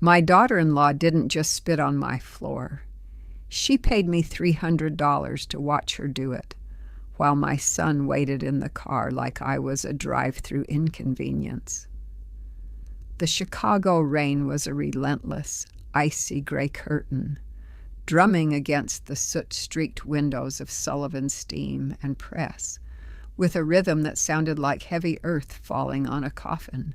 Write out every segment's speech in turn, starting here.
My daughter-in-law didn't just spit on my floor. She paid me $300 to watch her do it, while my son waited in the car like I was a drive-through inconvenience. The Chicago rain was a relentless, icy gray curtain, drumming against the soot-streaked windows of Sullivan's Steam and Press, with a rhythm that sounded like heavy earth falling on a coffin.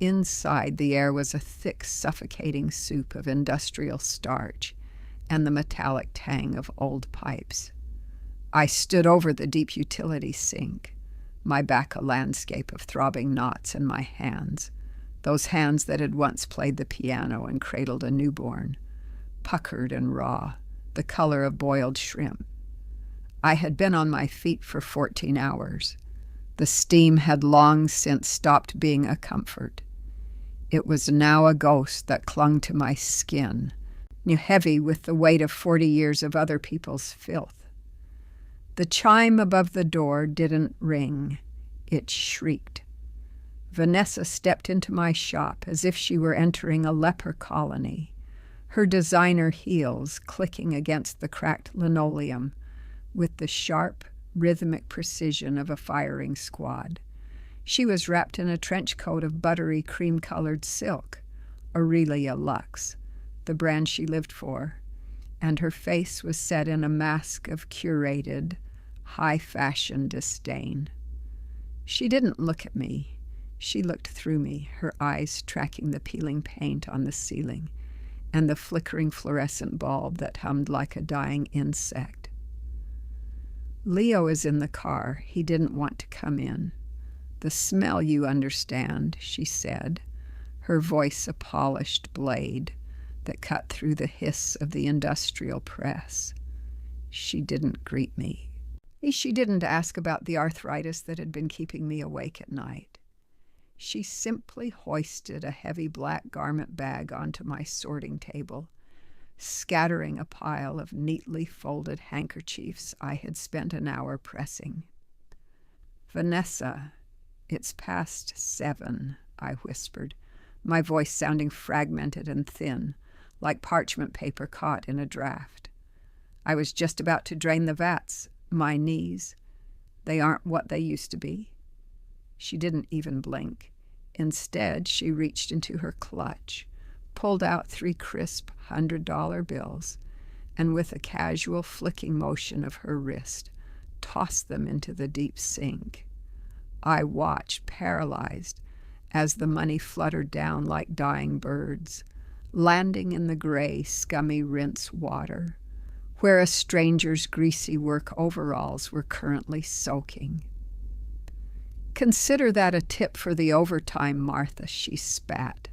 Inside, the air was a thick, suffocating soup of industrial starch and the metallic tang of old pipes. I stood over the deep utility sink, my back a landscape of throbbing knots, and my hands, those hands that had once played the piano and cradled a newborn, puckered and raw, the color of boiled shrimp. I had been on my feet for 14 hours. The steam had long since stopped being a comfort. It was now a ghost that clung to my skin, heavy with the weight of 40 years of other people's filth. The chime above the door didn't ring. It shrieked. Vanessa stepped into my shop as if she were entering a leper colony, her designer heels clicking against the cracked linoleum with the sharp, rhythmic precision of a firing squad. She was wrapped in a trench coat of buttery cream-colored silk, Aurelia Luxe, the brand she lived for, and her face was set in a mask of curated, high-fashion disdain. She didn't look at me. She looked through me, her eyes tracking the peeling paint on the ceiling and the flickering fluorescent bulb that hummed like a dying insect. Leo is in the car. He didn't want to come in. The smell, you understand, she said, her voice a polished blade that cut through the hiss of the industrial press. She didn't greet me. She didn't ask about the arthritis that had been keeping me awake at night. She simply hoisted a heavy black garment bag onto my sorting table, scattering a pile of neatly folded handkerchiefs I had spent an hour pressing. "Vanessa, it's past 7, I whispered, my voice sounding fragmented and thin, like parchment paper caught in a draft. I was just about to drain the vats. My knees, they aren't what they used to be." She didn't even blink. Instead, she reached into her clutch, pulled out 3 crisp $100 bills, and with a casual flicking motion of her wrist, tossed them into the deep sink. I watched, paralyzed, as the money fluttered down like dying birds, landing in the gray, scummy rinse water, where a stranger's greasy work overalls were currently soaking. "Consider that a tip for the overtime, Martha," she spat,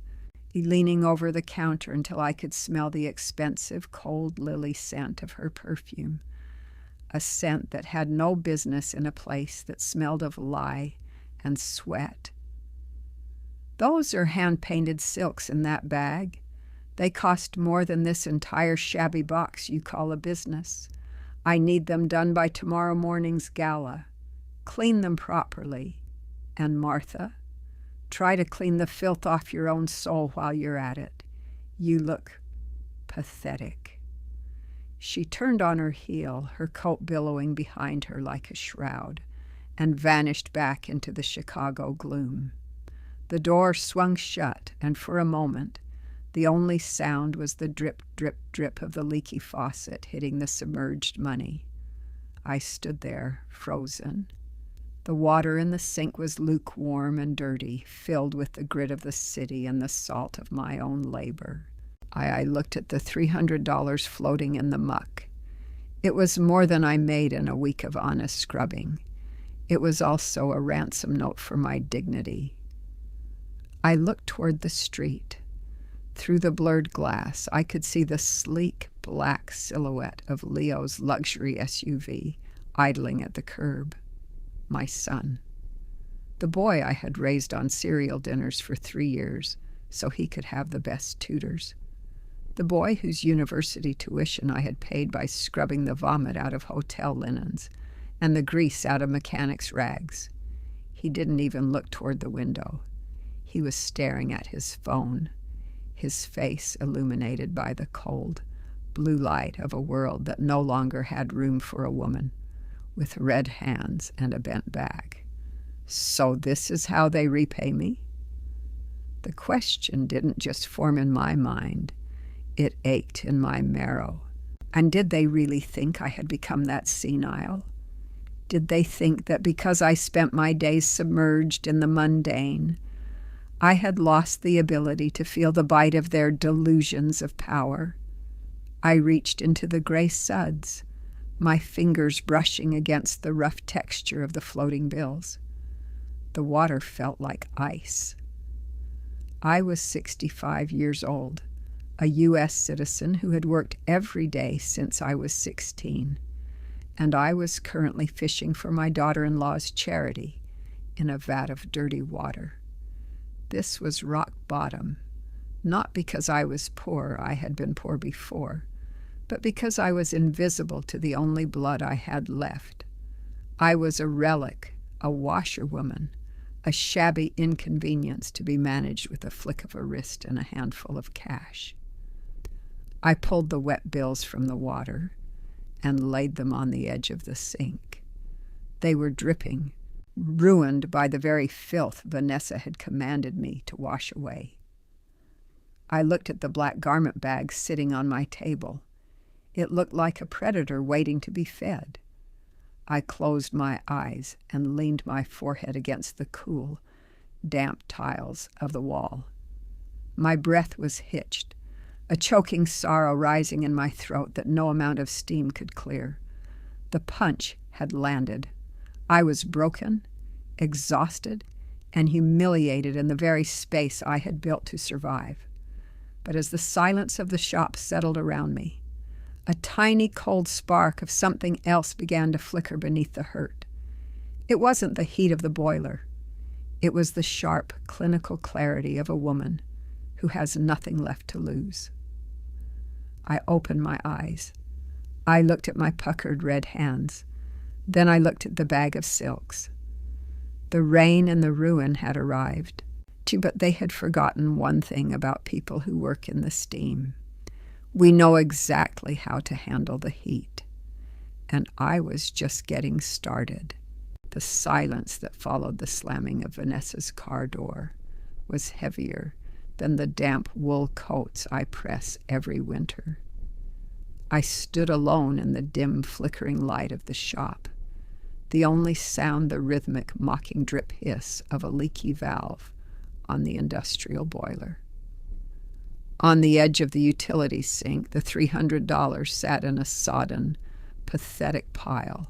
leaning over the counter until I could smell the expensive cold lily scent of her perfume, a scent that had no business in a place that smelled of lye and sweat. "Those are hand-painted silks in that bag. They cost more than this entire shabby box you call a business. I need them done by tomorrow morning's gala. Clean them properly. And Martha, try to clean the filth off your own soul while you're at it. You look pathetic." She turned on her heel, her coat billowing behind her like a shroud, and vanished back into the Chicago gloom. The door swung shut, and for a moment, the only sound was the drip, drip, drip of the leaky faucet hitting the submerged money. I stood there, frozen. The water in the sink was lukewarm and dirty, filled with the grit of the city and the salt of my own labor. I looked at the $300 floating in the muck. It was more than I made in a week of honest scrubbing. It was also a ransom note for my dignity. I looked toward the street. Through the blurred glass, I could see the sleek black silhouette of Leo's luxury SUV idling at the curb. My son. The boy I had raised on cereal dinners for 3 years so he could have the best tutors. The boy whose university tuition I had paid by scrubbing the vomit out of hotel linens and the grease out of mechanics' rags. He didn't even look toward the window. He was staring at his phone. his face illuminated by the cold, blue light of a world that no longer had room for a woman, with red hands and a bent back. So this is how they repay me? The question didn't just form in my mind, it ached in my marrow. And did they really think I had become that senile? Did they think that because I spent my days submerged in the mundane, I had lost the ability to feel the bite of their delusions of power? I reached into the gray suds, my fingers brushing against the rough texture of the floating bills. The water felt like ice. I was 65 years old, a U.S. citizen who had worked every day since I was 16, and I was currently fishing for my daughter-in-law's charity in a vat of dirty water. This was rock bottom, not because I was poor, I had been poor before, but because I was invisible to the only blood I had left. I was a relic, a washerwoman, a shabby inconvenience to be managed with a flick of a wrist and a handful of cash. I pulled the wet bills from the water and laid them on the edge of the sink. They were dripping, ruined by the very filth Vanessa had commanded me to wash away. I looked at the black garment bag sitting on my table. It looked like a predator waiting to be fed. I closed my eyes and leaned my forehead against the cool, damp tiles of the wall. My breath was hitched, a choking sorrow rising in my throat that no amount of steam could clear. The punch had landed. I was broken, exhausted, and humiliated in the very space I had built to survive. But as the silence of the shop settled around me, a tiny cold spark of something else began to flicker beneath the hurt. It wasn't the heat of the boiler. It was the sharp, clinical clarity of a woman who has nothing left to lose. I opened my eyes. I looked at my puckered red hands. Then I looked at the bag of silks. The rain and the ruin had arrived, but they had forgotten one thing about people who work in the steam. We know exactly how to handle the heat. And I was just getting started. The silence that followed the slamming of Vanessa's car door was heavier than the damp wool coats I press every winter. I stood alone in the dim, flickering light of the shop, the only sound the rhythmic, mocking drip hiss of a leaky valve on the industrial boiler. On the edge of the utility sink, the $300 sat in a sodden, pathetic pile,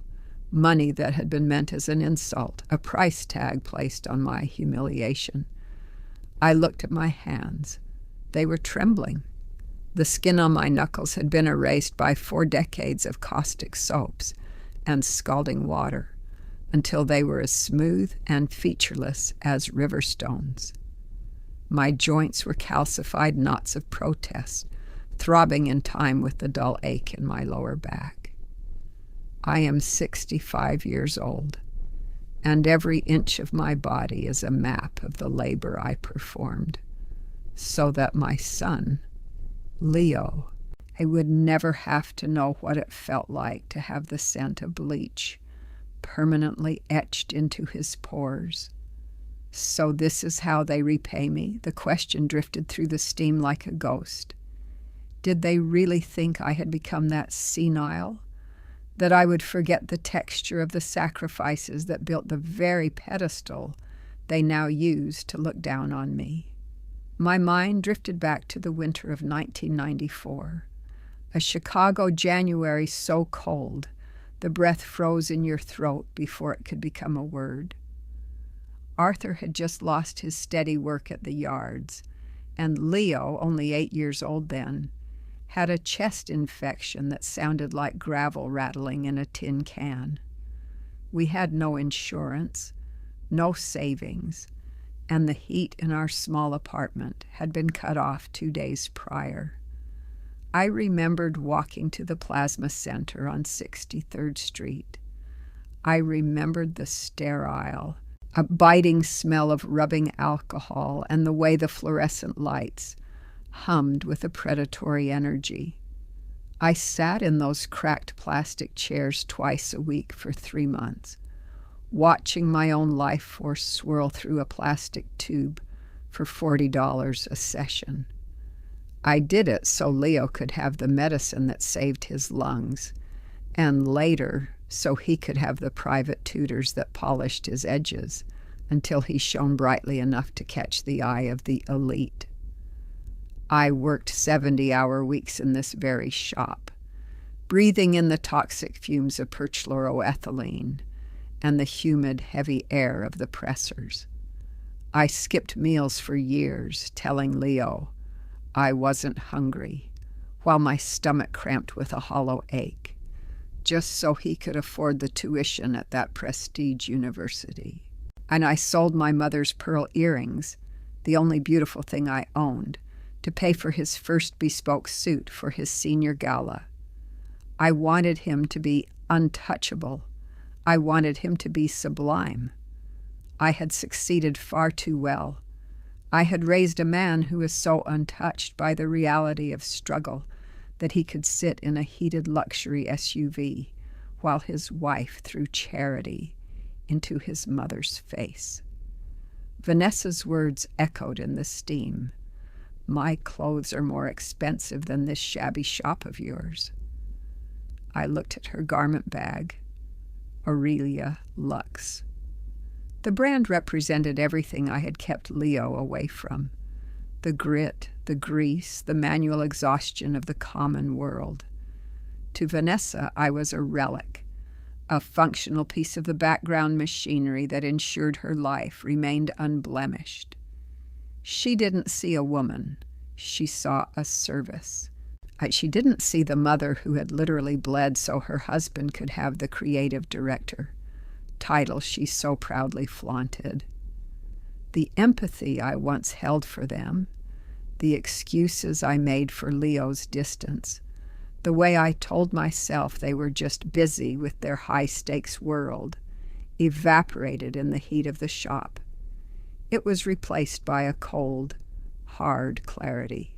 money that had been meant as an insult, a price tag placed on my humiliation. I looked at my hands. They were trembling. The skin on my knuckles had been erased by 4 decades of caustic soaps and scalding water until they were as smooth and featureless as river stones. My joints were calcified knots of protest, throbbing in time with the dull ache in my lower back. I am 65 years old, and every inch of my body is a map of the labor I performed, so that my son, Leo, I would never have to know what it felt like to have the scent of bleach permanently etched into his pores. So this is how they repay me? The question drifted through the steam like a ghost. Did they really think I had become that senile? That I would forget the texture of the sacrifices that built the very pedestal they now use to look down on me? My mind drifted back to the winter of 1994, a Chicago January so cold the breath froze in your throat before it could become a word. Arthur had just lost his steady work at the yards, and Leo, only 8 years old then, had a chest infection that sounded like gravel rattling in a tin can. We had no insurance, no savings, and the heat in our small apartment had been cut off 2 days prior. I remembered walking to the Plasma Center on 63rd Street. I remembered the sterile, a biting smell of rubbing alcohol and the way the fluorescent lights, hummed with a predatory energy. I sat in those cracked plastic chairs twice a week for 3 months, watching my own life force swirl through a plastic tube for $40 a session. I did it so Leo could have the medicine that saved his lungs, and later so he could have the private tutors that polished his edges until he shone brightly enough to catch the eye of the elite. I worked 70-hour weeks in this very shop, breathing in the toxic fumes of perchloroethylene and the humid, heavy air of the pressers. I skipped meals for years, telling Leo I wasn't hungry, while my stomach cramped with a hollow ache, just so he could afford the tuition at that prestige university. And I sold my mother's pearl earrings, the only beautiful thing I owned, to pay for his first bespoke suit for his senior gala. I wanted him to be untouchable. I wanted him to be sublime. I had succeeded far too well. I had raised a man who was so untouched by the reality of struggle that he could sit in a heated luxury SUV while his wife threw charity into his mother's face. Vanessa's words echoed in the steam. My clothes are more expensive than this shabby shop of yours. I looked at her garment bag. Aurelia Lux. The brand represented everything I had kept Leo away from. The grit, the grease, the manual exhaustion of the common world. To Vanessa, I was a relic, a functional piece of the background machinery that ensured her life remained unblemished. She didn't see a woman. She saw a service. She didn't see the mother who had literally bled so her husband could have the creative director, title she so proudly flaunted. The empathy I once held for them, the excuses I made for Leo's distance, the way I told myself they were just busy with their high-stakes world, evaporated in the heat of the shop. It was replaced by a cold, hard clarity.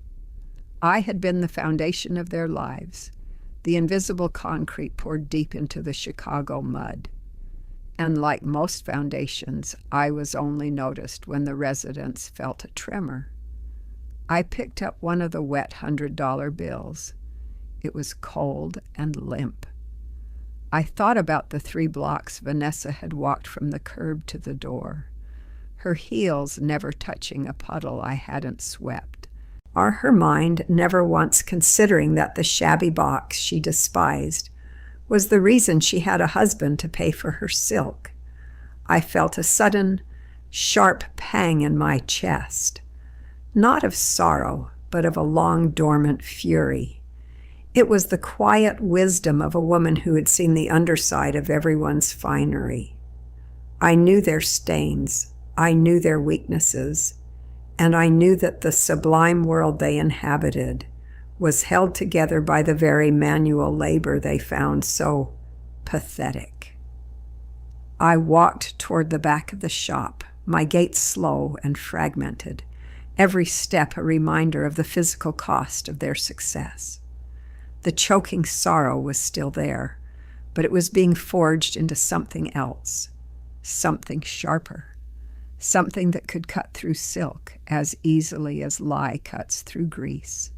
I had been the foundation of their lives, the invisible concrete poured deep into the Chicago mud. And like most foundations, I was only noticed when the residents felt a tremor. I picked up one of the wet $100 bills. It was cold and limp. I thought about the 3 blocks Vanessa had walked from the curb to the door, her heels never touching a puddle I hadn't swept, or her mind never once considering that the shabby box she despised was the reason she had a husband to pay for her silk. I felt a sudden, sharp pang in my chest, not of sorrow, but of a long-dormant fury. It was the quiet wisdom of a woman who had seen the underside of everyone's finery. I knew their stains, I knew their weaknesses, and I knew that the sublime world they inhabited was held together by the very manual labor they found so pathetic. I walked toward the back of the shop, my gait slow and fragmented, every step a reminder of the physical cost of their success. The choking sorrow was still there, but it was being forged into something else, something sharper, something that could cut through silk as easily as lye cuts through grease.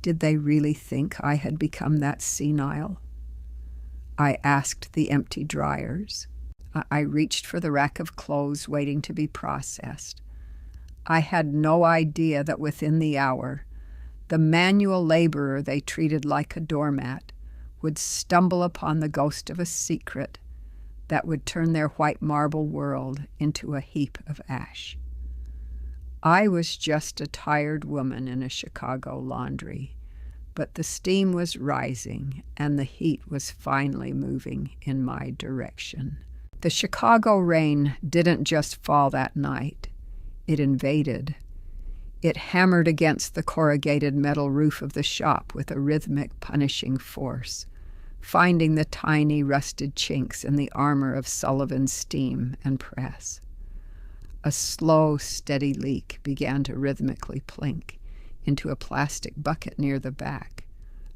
Did they really think I had become that senile? I asked the empty dryers. I reached for the rack of clothes waiting to be processed. I had no idea that within the hour, the manual laborer they treated like a doormat would stumble upon the ghost of a secret that would turn their white marble world into a heap of ash. I was just a tired woman in a Chicago laundry, but the steam was rising and the heat was finally moving in my direction. The Chicago rain didn't just fall that night. It invaded. It hammered against the corrugated metal roof of the shop with a rhythmic, punishing force, finding the tiny, rusted chinks in the armor of Sullivan's steam and press. A slow, steady leak began to rhythmically plink, into a plastic bucket near the back,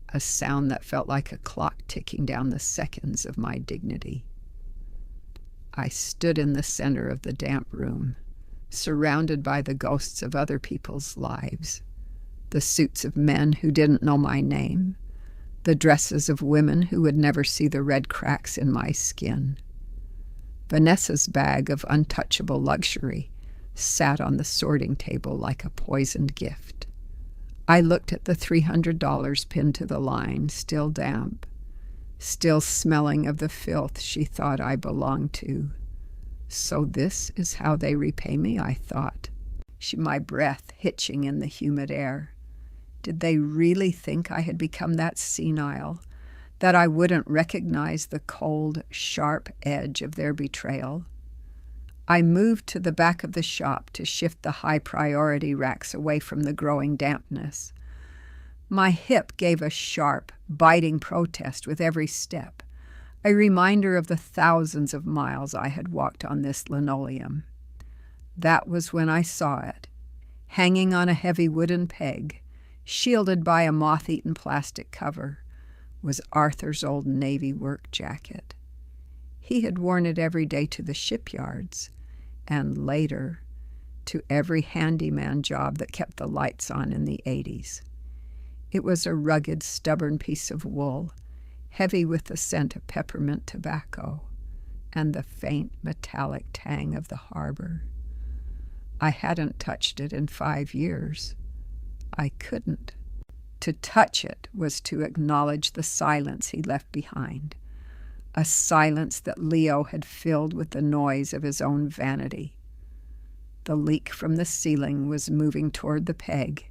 a sound that felt like a clock ticking down the seconds of my dignity. I stood in the center of the damp room, surrounded by the ghosts of other people's lives, the suits of men who didn't know my name, the dresses of women who would never see the red cracks in my skin. Vanessa's bag of untouchable luxury sat on the sorting table like a poisoned gift. I looked at the $300 pinned to the line, still damp, still smelling of the filth she thought I belonged to. So this is how they repay me, I thought, my breath hitching in the humid air. Did they really think I had become that senile, that I wouldn't recognize the cold, sharp edge of their betrayal? I moved to the back of the shop to shift the high-priority racks away from the growing dampness. My hip gave a sharp, biting protest with every step, a reminder of the thousands of miles I had walked on this linoleum. That was when I saw it, hanging on a heavy wooden peg, shielded by a moth-eaten plastic cover, was Arthur's old Navy work jacket. He had worn it every day to the shipyards, and later to every handyman job that kept the lights on in the 80s. It was a rugged, stubborn piece of wool, heavy with the scent of peppermint tobacco and the faint metallic tang of the harbor. I hadn't touched it in 5 years. I couldn't. To touch it was to acknowledge the silence he left behind, a silence that Leo had filled with the noise of his own vanity. The leak from the ceiling was moving toward the peg.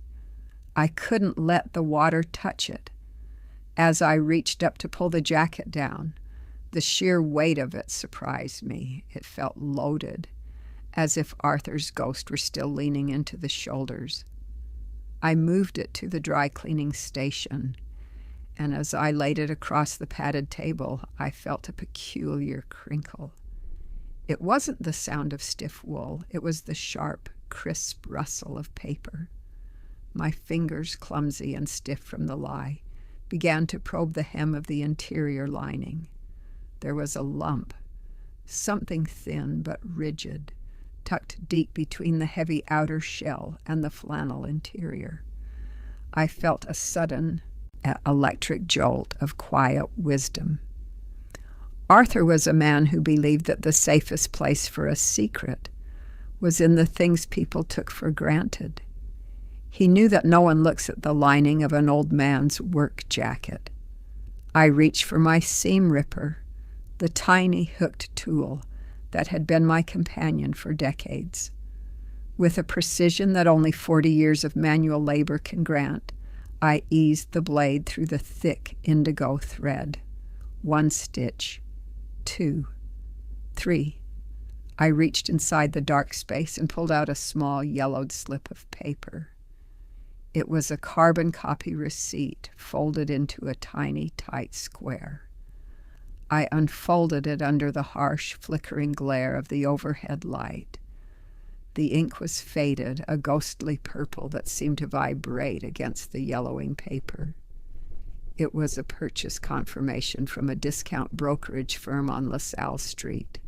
I couldn't let the water touch it. As I reached up to pull the jacket down, the sheer weight of it surprised me. It felt loaded, as if Arthur's ghost were still leaning into the shoulders. I moved it to the dry cleaning station, and as I laid it across the padded table, I felt a peculiar crinkle. It wasn't the sound of stiff wool. It was the sharp, crisp rustle of paper. My fingers, clumsy and stiff from the lie, began to probe the hem of the interior lining. There was a lump, something thin but rigid, tucked deep between the heavy outer shell and the flannel interior. I felt a sudden, electric jolt of quiet wisdom. Arthur was a man who believed that the safest place for a secret was in the things people took for granted. He knew that no one looks at the lining of an old man's work jacket. I reached for my seam ripper, the tiny hooked tool that had been my companion for decades. With a precision that only 40 years of manual labor can grant, I eased the blade through the thick indigo thread. 1 stitch, 2, 3. I reached inside the dark space and pulled out a small yellowed slip of paper. It was a carbon copy receipt folded into a tiny, tight square. I unfolded it under the harsh, flickering glare of the overhead light. The ink was faded, a ghostly purple that seemed to vibrate against the yellowing paper. It was a purchase confirmation from a discount brokerage firm on LaSalle Street.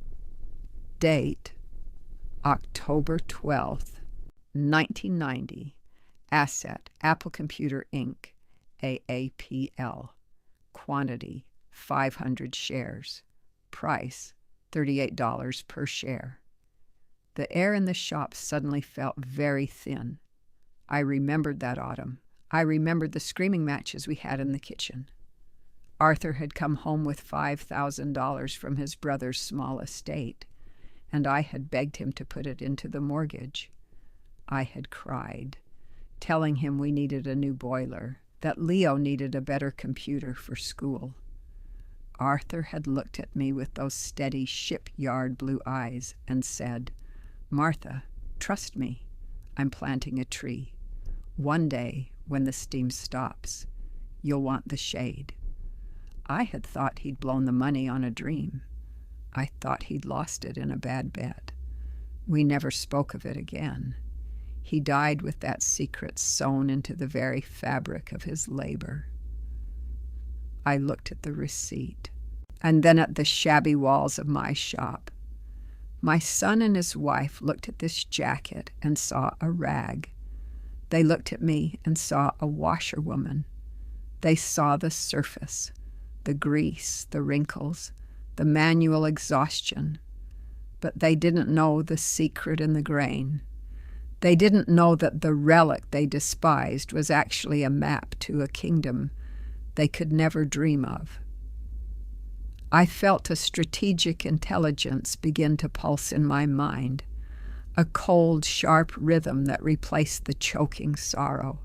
Date, October 12th, 1990. Asset, Apple Computer Inc., AAPL. Quantity, 500 shares. Price, $38 per share. The air in the shop suddenly felt very thin. I remembered that autumn. I remembered the screaming matches we had in the kitchen. Arthur had come home with $5,000 from his brother's small estate, and I had begged him to put it into the mortgage. I had cried, telling him we needed a new boiler, that Leo needed a better computer for school. Arthur had looked at me with those steady shipyard blue eyes and said, "Martha, trust me. I'm planting a tree. One day, when the steam stops, you'll want the shade." I had thought he'd blown the money on a dream. I thought he'd lost it in a bad bet. We never spoke of it again. He died with that secret sewn into the very fabric of his labor. I looked at the receipt, and then at the shabby walls of my shop. My son and his wife looked at this jacket and saw a rag. They looked at me and saw a washerwoman. They saw the surface, the grease, the wrinkles, the manual exhaustion. But they didn't know the secret in the grain. They didn't know that the relic they despised was actually a map to a kingdom they could never dream of. I felt a strategic intelligence begin to pulse in my mind, a cold, sharp rhythm that replaced the choking sorrow.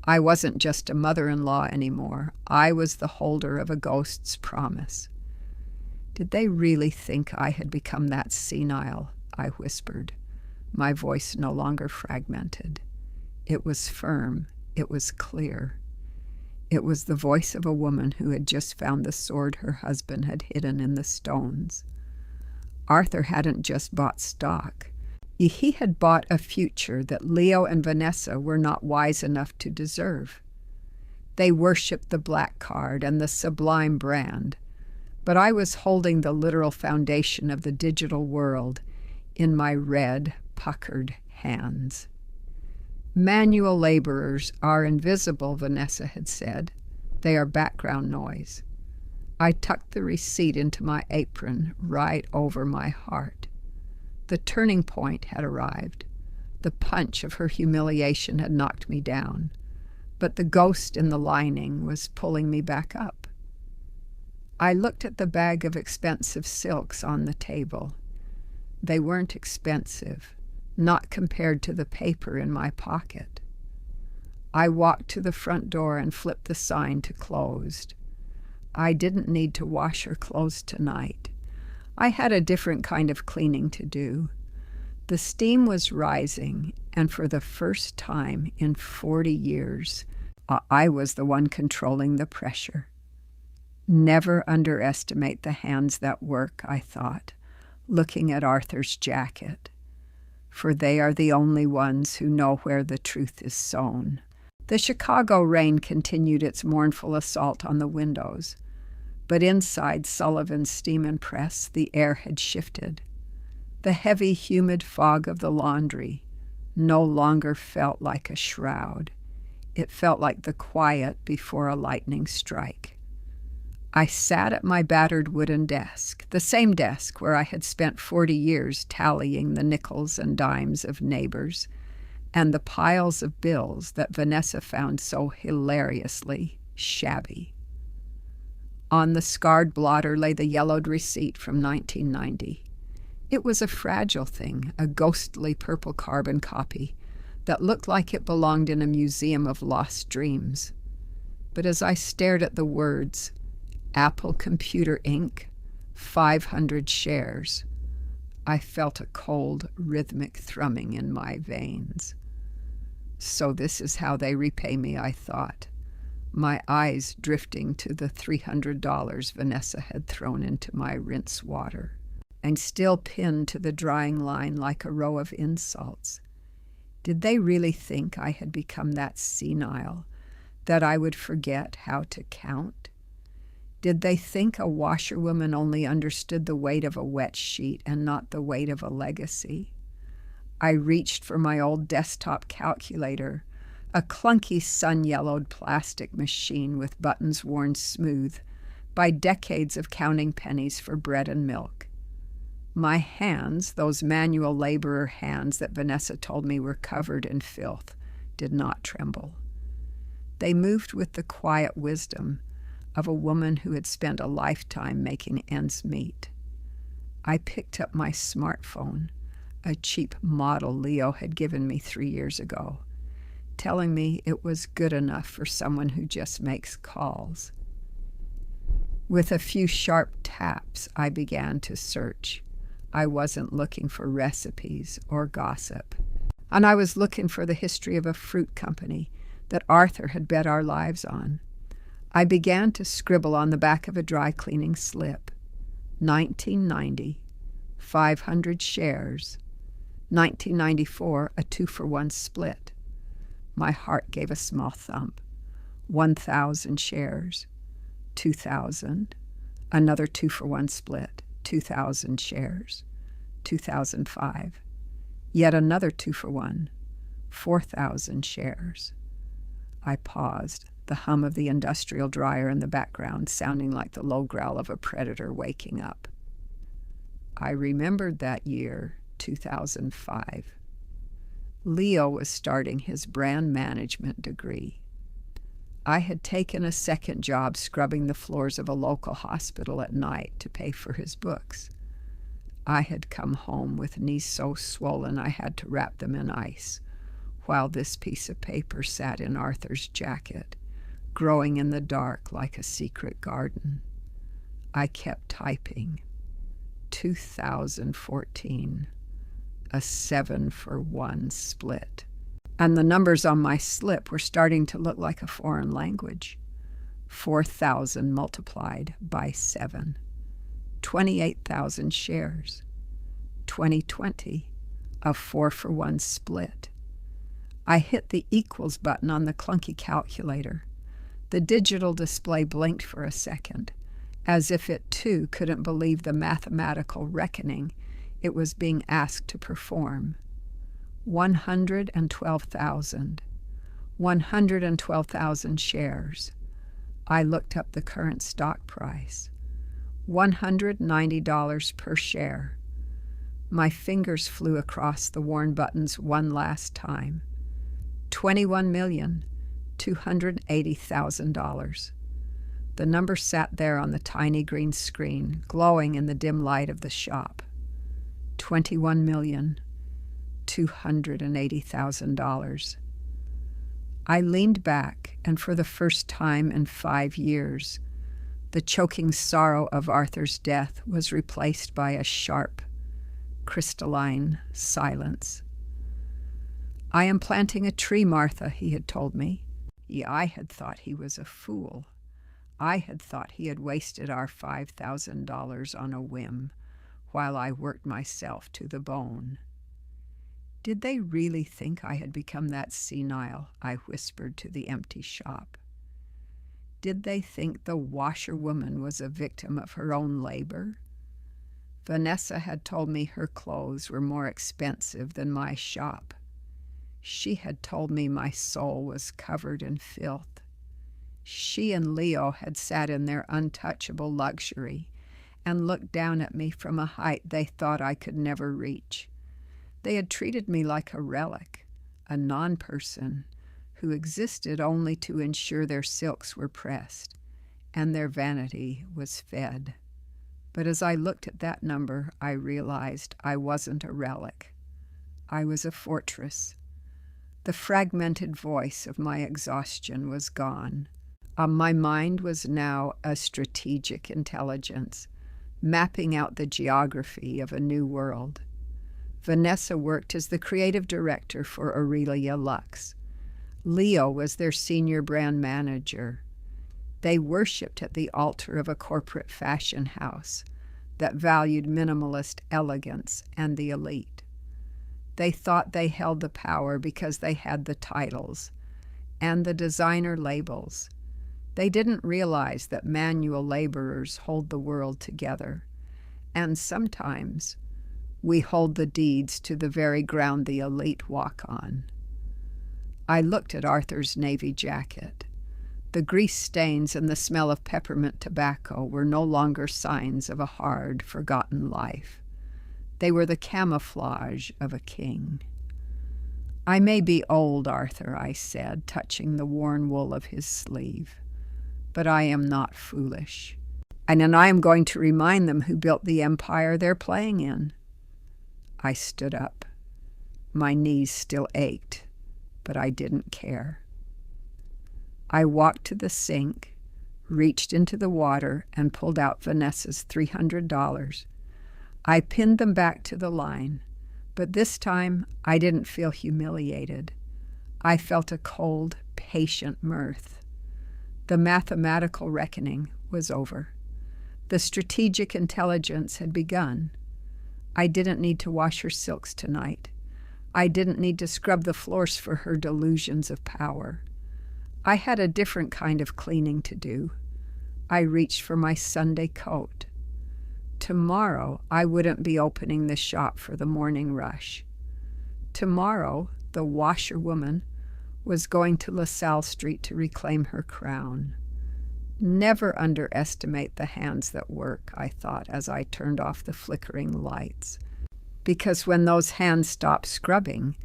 I wasn't just a mother-in-law anymore. I was the holder of a ghost's promise. Did they really think I had become that senile? I whispered, my voice no longer fragmented. It was firm. It was clear. It was the voice of a woman who had just found the sword her husband had hidden in the stones. Arthur hadn't just bought stock. He had bought a future that Leo and Vanessa were not wise enough to deserve. They worshipped the black card and the sublime brand, but I was holding the literal foundation of the digital world in my red, puckered hands. Manual laborers are invisible, Vanessa had said. They are background noise. I tucked the receipt into my apron right over my heart. The turning point had arrived. The punch of her humiliation had knocked me down, but the ghost in the lining was pulling me back up. I looked at the bag of expensive silks on the table. They weren't expensive, not compared to the paper in my pocket. I walked to the front door and flipped the sign to closed. I didn't need to wash her clothes tonight. I had a different kind of cleaning to do. The steam was rising, and for the first time in 40 years, I was the one controlling the pressure. Never underestimate the hands that work, I thought, looking at Arthur's jacket, for they are the only ones who know where the truth is sown. The Chicago rain continued its mournful assault on the windows, but inside Sullivan's steam and press the air had shifted. The heavy, humid fog of the laundry no longer felt like a shroud. It felt like the quiet before a lightning strike. I sat at my battered wooden desk, the same desk where I had spent 40 years tallying the nickels and dimes of neighbors and the piles of bills that Vanessa found so hilariously shabby. On the scarred blotter lay the yellowed receipt from 1990. It was a fragile thing, a ghostly purple carbon copy that looked like it belonged in a museum of lost dreams. But as I stared at the words, Apple Computer Inc., 500 shares, I felt a cold, rhythmic thrumming in my veins. So this is how they repay me, I thought, my eyes drifting to the $300 Vanessa had thrown into my rinse water, and still pinned to the drying line like a row of insults. Did they really think I had become that senile, that I would forget how to count? Did they think a washerwoman only understood the weight of a wet sheet and not the weight of a legacy? I reached for my old desktop calculator, a clunky sun-yellowed plastic machine with buttons worn smooth by decades of counting pennies for bread and milk. My hands, those manual laborer hands that Vanessa told me were covered in filth, did not tremble. They moved with the quiet wisdom of a woman who had spent a lifetime making ends meet. I picked up my smartphone, a cheap model Leo had given me 3 years ago, telling me it was good enough for someone who just makes calls. With a few sharp taps, I began to search. I wasn't looking for recipes or gossip, and I was looking for the history of a fruit company that Arthur had bet our lives on. I began to scribble on the back of a dry cleaning slip. 1990, 500 shares, 1994, a 2-for-1 split. My heart gave a small thump. 1,000 shares. 2,000. Another 2-for-1 split. 2,000 shares. 2005. Yet another 2-for-1. 4,000 shares. I paused, the hum of the industrial dryer in the background sounding like the low growl of a predator waking up. I remembered that year, 2005. Leo was starting his brand management degree. I had taken a second job scrubbing the floors of a local hospital at night to pay for his books. I had come home with knees so swollen I had to wrap them in ice, while this piece of paper sat in Arthur's jacket, growing in the dark like a secret garden. I kept typing. 2014, a 7-for-1 split. And the numbers on my slip were starting to look like a foreign language. 4,000 multiplied by 7. 28,000 shares. 2020, a 4-for-1 split. I hit the equals button on the clunky calculator. The digital display blinked for a second, as if it too couldn't believe the mathematical reckoning it was being asked to perform. 112,000. 112,000 shares. I looked up the current stock price. $190 per share. My fingers flew across the worn buttons one last time. $21,280,000. The number sat there on the tiny green screen, glowing in the dim light of the shop. $21,280,000. I leaned back, and for the first time in 5 years, the choking sorrow of Arthur's death was replaced by a sharp, crystalline silence. "I am planting a tree, Martha," he had told me. I had thought he was a fool. I had thought he had wasted our $5,000 on a whim, while I worked myself to the bone. Did they really think I had become that senile? I whispered to the empty shop. Did they think the washerwoman was a victim of her own labor? Vanessa had told me her clothes were more expensive than my shop. She had told me my soul was covered in filth. She and Leo had sat in their untouchable luxury and looked down at me from a height they thought I could never reach. They had treated me like a relic, a non-person who existed only to ensure their silks were pressed and their vanity was fed. But as I looked at that number, I realized I wasn't a relic. I was a fortress. The fragmented voice of my exhaustion was gone. My mind was now a strategic intelligence, mapping out the geography of a new world. Vanessa worked as the creative director for Aurelia Lux. Leo was their senior brand manager. They worshipped at the altar of a corporate fashion house that valued minimalist elegance and the elite. They thought they held the power because they had the titles and the designer labels. They didn't realize that manual laborers hold the world together, and sometimes we hold the deeds to the very ground the elite walk on. I looked at Arthur's navy jacket. The grease stains and the smell of peppermint tobacco were no longer signs of a hard, forgotten life. They were the camouflage of a king. "I may be old, Arthur," I said, touching the worn wool of his sleeve, "but I am not foolish. And I am going to remind them who built the empire they're playing in." I stood up. My knees still ached, but I didn't care. I walked to the sink, reached into the water, and pulled out Vanessa's $300. I pinned them back to the line, but this time I didn't feel humiliated. I felt a cold, patient mirth. The mathematical reckoning was over. The strategic intelligence had begun. I didn't need to wash her silks tonight. I didn't need to scrub the floors for her delusions of power. I had a different kind of cleaning to do. I reached for my Sunday coat. Tomorrow, I wouldn't be opening the shop for the morning rush. Tomorrow, the washerwoman was going to LaSalle Street to reclaim her crown. Never underestimate the hands that work, I thought as I turned off the flickering lights. Because when those hands stop scrubbing,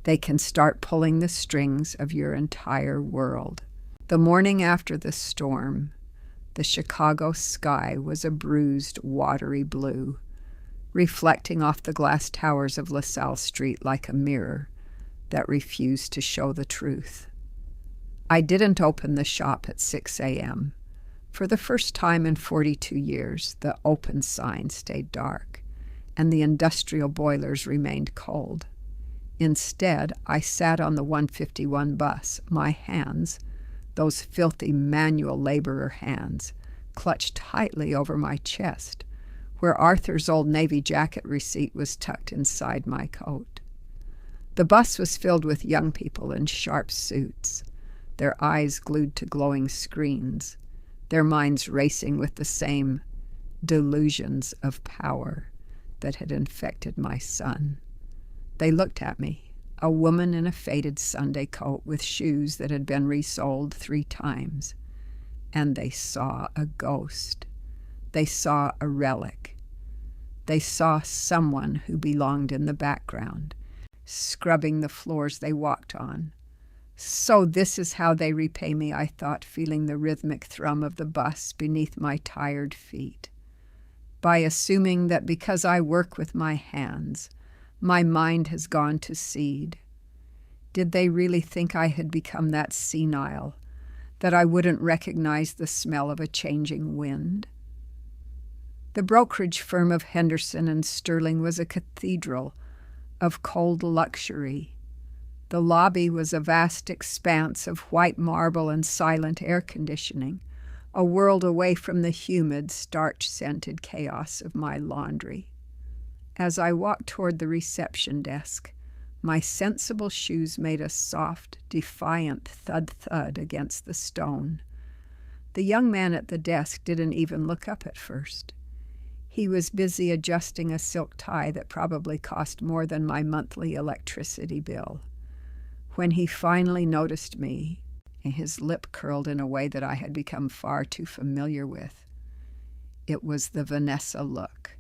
they can start pulling the strings of your entire world. The morning after the storm, the Chicago sky was a bruised, watery blue, reflecting off the glass towers of LaSalle Street like a mirror that refused to show the truth. I didn't open the shop at 6 a.m. For the first time in 42 years, the open sign stayed dark, and the industrial boilers remained cold. Instead, I sat on the 151 bus, my hands, those filthy manual laborer hands, clutched tightly over my chest, where Arthur's old Navy jacket receipt was tucked inside my coat. The bus was filled with young people in sharp suits, their eyes glued to glowing screens, their minds racing with the same delusions of power that had infected my son. They looked at me, a woman in a faded Sunday coat with shoes that had been resoled 3 times, and they saw a ghost. They saw a relic. They saw someone who belonged in the background, scrubbing the floors they walked on. So this is how they repay me, I thought, feeling the rhythmic thrum of the bus beneath my tired feet. By assuming that because I work with my hands, my mind has gone to seed. Did they really think I had become that senile, that I wouldn't recognize the smell of a changing wind? The brokerage firm of Henderson and Sterling was a cathedral of cold luxury. The lobby was a vast expanse of white marble and silent air conditioning, a world away from the humid, starch-scented chaos of my laundry. As I walked toward the reception desk, my sensible shoes made a soft, defiant thud-thud against the stone. The young man at the desk didn't even look up at first. He was busy adjusting a silk tie that probably cost more than my monthly electricity bill. When he finally noticed me, his lip curled in a way that I had become far too familiar with. It was the Vanessa look,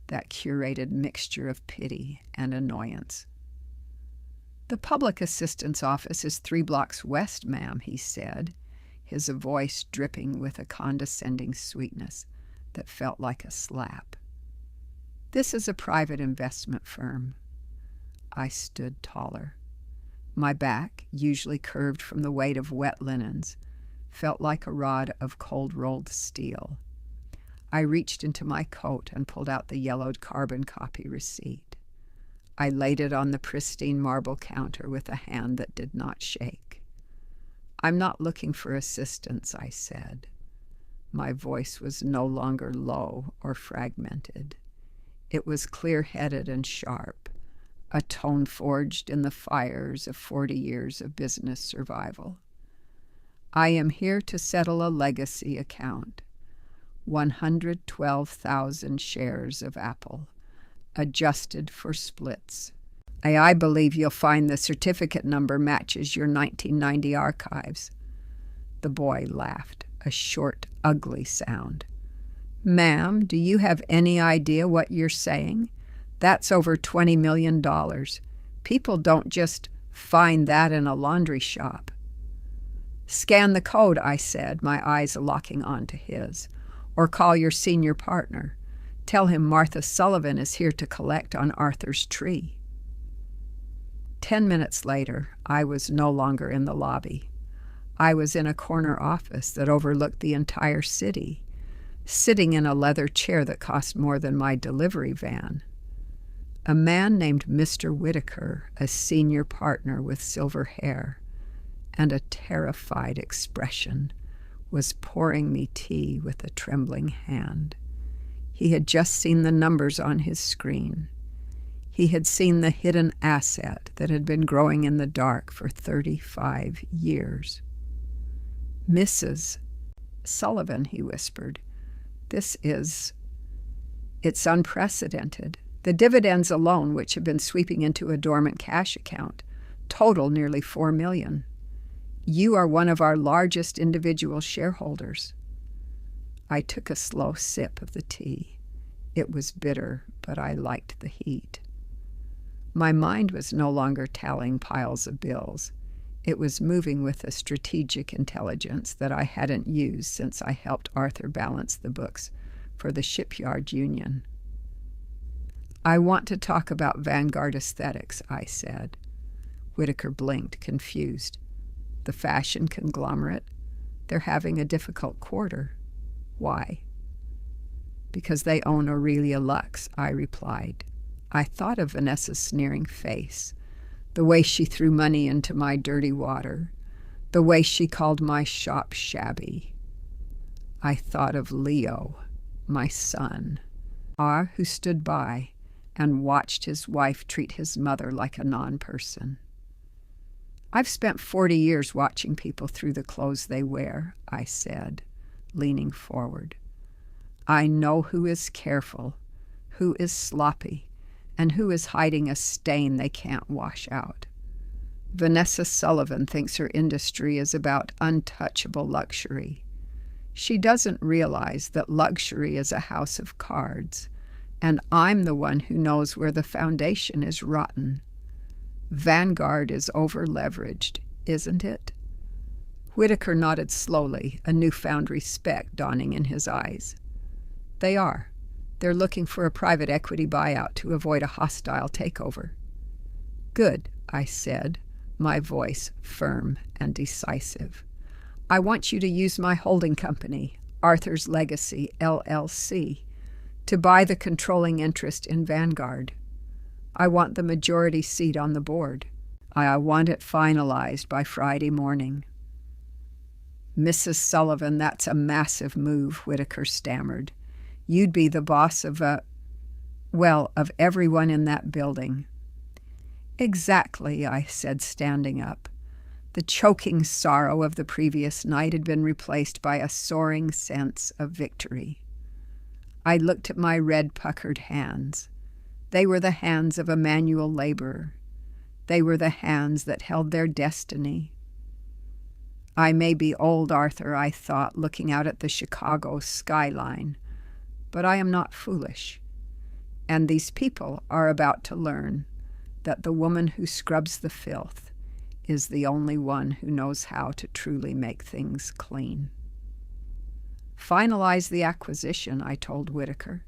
that curated mixture of pity and annoyance. "The public assistance office is 3 blocks west, ma'am," he said, his voice dripping with a condescending sweetness that felt like a slap. "This is a private investment firm." I stood taller. My back, usually curved from the weight of wet linens, felt like a rod of cold-rolled steel. I reached into my coat and pulled out the yellowed carbon copy receipt. I laid it on the pristine marble counter with a hand that did not shake. "I'm not looking for assistance," I said. My voice was no longer low or fragmented. It was clear-headed and sharp, a tone forged in the fires of 40 years of business survival. "I am here to settle a legacy account. 112,000 shares of Apple, adjusted for splits. I believe you'll find the certificate number matches your 1990 archives." The boy laughed, a short, ugly sound. "Ma'am, do you have any idea what you're saying? That's over $20 million. People don't just find that in a laundry shop." "Scan the code," I said, my eyes locking onto his. "Or call your senior partner. Tell him Martha Sullivan is here to collect on Arthur's tree." 10 minutes later, I was no longer in the lobby. I was in a corner office that overlooked the entire city, sitting in a leather chair that cost more than my delivery van. A man named Mr. Whitaker, a senior partner with silver hair and a terrified expression, was pouring me tea with a trembling hand. He had just seen the numbers on his screen. He had seen the hidden asset that had been growing in the dark for 35 years. "Mrs. Sullivan," he whispered, it's unprecedented. The dividends alone, which have been sweeping into a dormant cash account, total nearly $4 million. You are one of our largest individual shareholders." I took a slow sip of the tea. It was bitter, but I liked the heat. My mind was no longer tallying piles of bills. It was moving with a strategic intelligence that I hadn't used since I helped Arthur balance the books for the Shipyard Union. "I want to talk about Vanguard aesthetics," I said. Whitaker blinked, confused. "The fashion conglomerate? They're having a difficult quarter. Why?" "Because they own Aurelia Lux," I replied. I thought of Vanessa's sneering face, the way she threw money into my dirty water, the way she called my shop shabby. I thought of Leo, my son, who stood by and watched his wife treat his mother like a non-person. "I've spent 40 years watching people through the clothes they wear," I said, leaning forward. "I know who is careful, who is sloppy, and who is hiding a stain they can't wash out. Vanessa Sullivan thinks her industry is about untouchable luxury. She doesn't realize that luxury is a house of cards, and I'm the one who knows where the foundation is rotten. Vanguard is over-leveraged, isn't it?" Whitaker nodded slowly, a newfound respect dawning in his eyes. "They are. They're looking for a private equity buyout to avoid a hostile takeover." "Good," I said, my voice firm and decisive. "I want you to use my holding company, Arthur's Legacy, LLC, to buy the controlling interest in Vanguard. I want the majority seat on the board. I want it finalized by Friday morning." "Mrs. Sullivan, that's a massive move," Whitaker stammered. "You'd be the boss of of everyone in that building." "Exactly," I said, standing up. The choking sorrow of the previous night had been replaced by a soaring sense of victory. I looked at my red puckered hands. They were the hands of a manual laborer. They were the hands that held their destiny. I may be old, Arthur, I thought, looking out at the Chicago skyline, but I am not foolish. And these people are about to learn that the woman who scrubs the filth is the only one who knows how to truly make things clean. "Finalize the acquisition," I told Whitaker,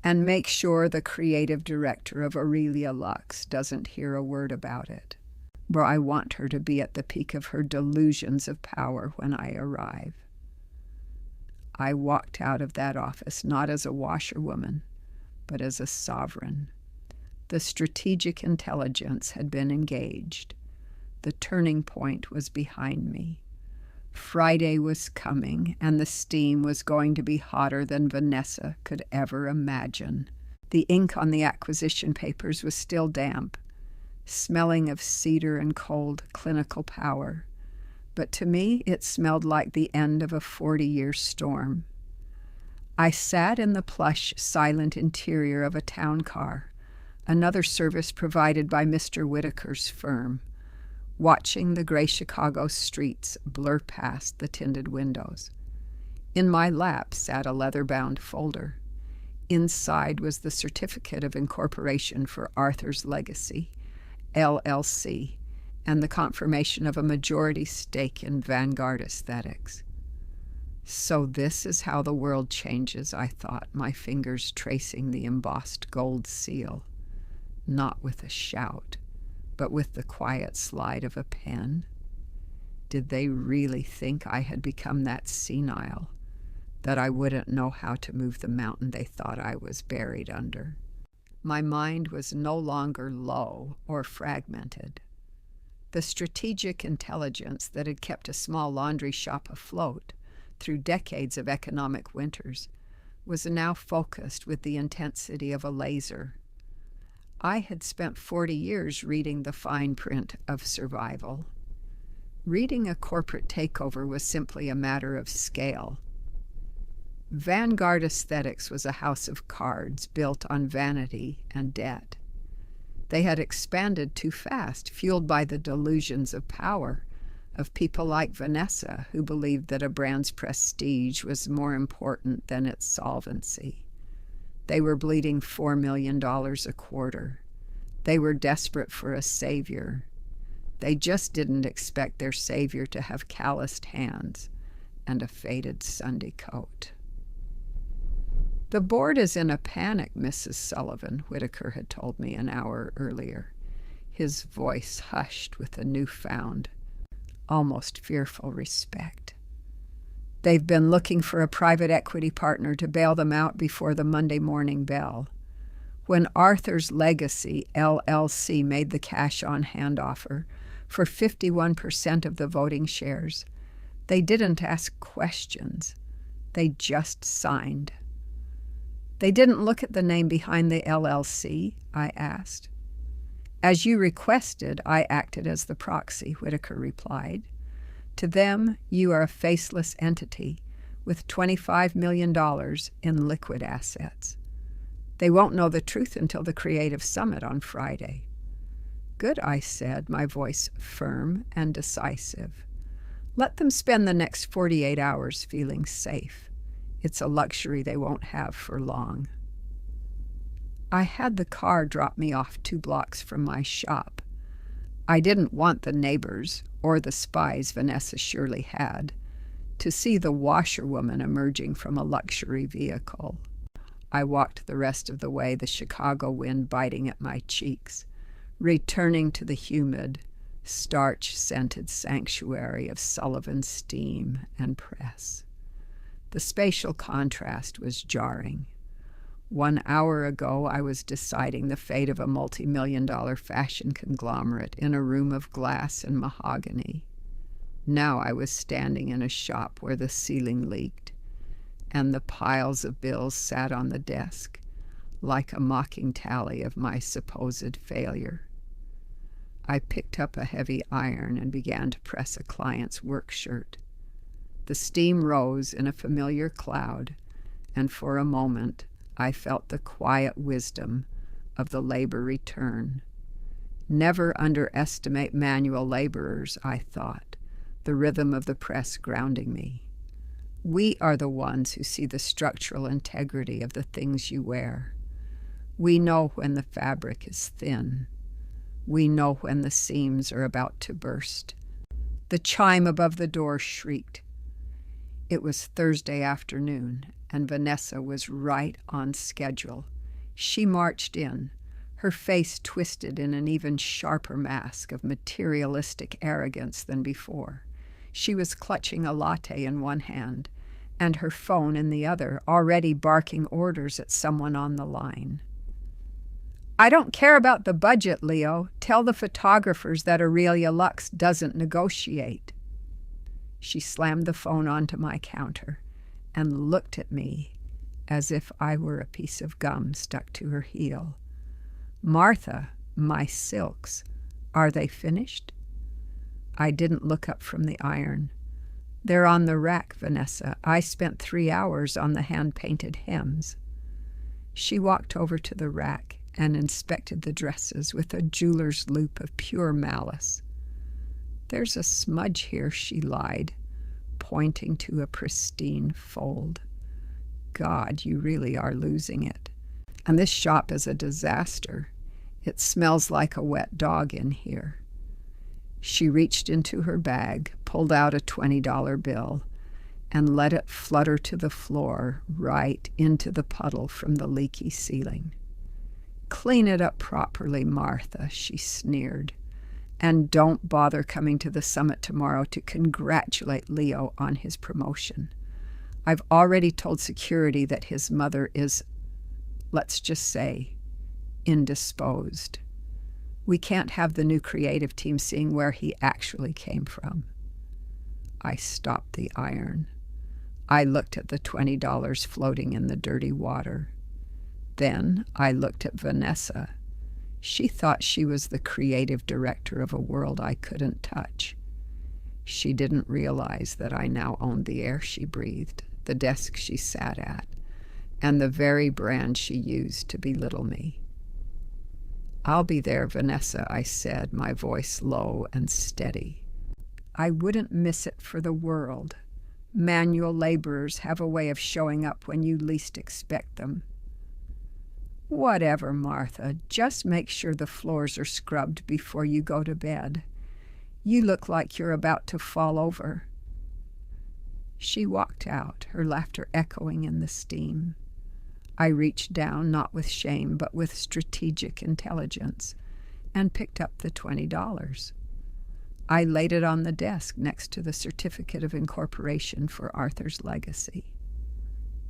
"and make sure the creative director of Aurelia Lux doesn't hear a word about it, where I want her to be at the peak of her delusions of power when I arrive." I walked out of that office not as a washerwoman, but as a sovereign. The strategic intelligence had been engaged. The turning point was behind me. Friday was coming, and the steam was going to be hotter than Vanessa could ever imagine. The ink on the acquisition papers was still damp, smelling of cedar and cold clinical power, but to me it smelled like the end of a 40-year storm. I sat in the plush, silent interior of a town car, another service provided by Mr. Whitaker's firm, watching the gray Chicago streets blur past the tinted windows. In my lap sat a leather-bound folder. Inside was the certificate of incorporation for Arthur's Legacy, LLC, and the confirmation of a majority stake in Vanguard Aesthetics. So this is how the world changes, I thought, my fingers tracing the embossed gold seal, not with a shout, but with the quiet slide of a pen. Did they really think I had become that senile, that I wouldn't know how to move the mountain they thought I was buried under? My mind was no longer low or fragmented. The strategic intelligence that had kept a small laundry shop afloat through decades of economic winters was now focused with the intensity of a laser. I had spent 40 years reading the fine print of survival. Reading a corporate takeover was simply a matter of scale. Vanguard Aesthetics was a house of cards built on vanity and debt. They had expanded too fast, fueled by the delusions of power of people like Vanessa, who believed that a brand's prestige was more important than its solvency. They were bleeding $4 million a quarter. They were desperate for a savior. They just didn't expect their savior to have calloused hands and a faded Sunday coat. "The board is in a panic, Mrs. Sullivan," Whitaker had told me an hour earlier, his voice hushed with a newfound, almost fearful respect. "They've been looking for a private equity partner to bail them out before the Monday morning bell. When Arthur's Legacy, LLC, made the cash-on-hand offer for 51% of the voting shares, they didn't ask questions. They just signed." "They didn't look at the name behind the LLC?" I asked. "As you requested, I acted as the proxy," Whitaker replied. "To them, you are a faceless entity with $25 million in liquid assets. They won't know the truth until the Creative Summit on Friday." "Good," I said, my voice firm and decisive. "Let them spend the next 48 hours feeling safe. It's a luxury they won't have for long." I had the car drop me off 2 blocks from my shop. I didn't want the neighbors, or the spies Vanessa surely had, to see the washerwoman emerging from a luxury vehicle. I walked the rest of the way, the Chicago wind biting at my cheeks, returning to the humid, starch-scented sanctuary of Sullivan steam and press. The spatial contrast was jarring. 1 hour ago, I was deciding the fate of a multi-million-dollar fashion conglomerate in a room of glass and mahogany. Now I was standing in a shop where the ceiling leaked, and the piles of bills sat on the desk, like a mocking tally of my supposed failure. I picked up a heavy iron and began to press a client's work shirt. The steam rose in a familiar cloud, and for a moment I felt the quiet wisdom of the labor return. Never underestimate manual laborers, I thought, the rhythm of the press grounding me. We are the ones who see the structural integrity of the things you wear. We know when the fabric is thin. We know when the seams are about to burst. The chime above the door shrieked. It was Thursday afternoon, and Vanessa was right on schedule. She marched in, her face twisted in an even sharper mask of materialistic arrogance than before. She was clutching a latte in one hand, and her phone in the other, already barking orders at someone on the line. "I don't care about the budget, Leo. Tell the photographers that Aurelia Lux doesn't negotiate." She slammed the phone onto my counter and looked at me as if I were a piece of gum stuck to her heel. "Martha, my silks, are they finished?" I didn't look up from the iron. "They're on the rack, Vanessa. I spent 3 hours on the hand-painted hems." She walked over to the rack and inspected the dresses with a jeweler's loop of pure malice. "There's a smudge here," she lied, pointing to a pristine fold. "God, you really are losing it. And this shop is a disaster. It smells like a wet dog in here." She reached into her bag, pulled out a $20 bill, and let it flutter to the floor right into the puddle from the leaky ceiling. "Clean it up properly, Martha," she sneered. "And don't bother coming to the summit tomorrow to congratulate Leo on his promotion. I've already told security that his mother is, let's just say, indisposed. We can't have the new creative team seeing where he actually came from." I stopped the iron. I looked at the $20 floating in the dirty water. Then I looked at Vanessa. She thought she was the creative director of a world I couldn't touch. She didn't realize that I now owned the air she breathed, the desk she sat at, and the very brand she used to belittle me. "I'll be there, Vanessa," I said, my voice low and steady. I wouldn't miss it for the world. Manual laborers have a way of showing up when you least expect them. "Whatever, Martha. Just make sure the floors are scrubbed before you go to bed. You look like you're about to fall over." She walked out, her laughter echoing in the steam. I reached down, not with shame, but with strategic intelligence, and picked up the $20. I laid it on the desk next to the certificate of incorporation for Arthur's legacy.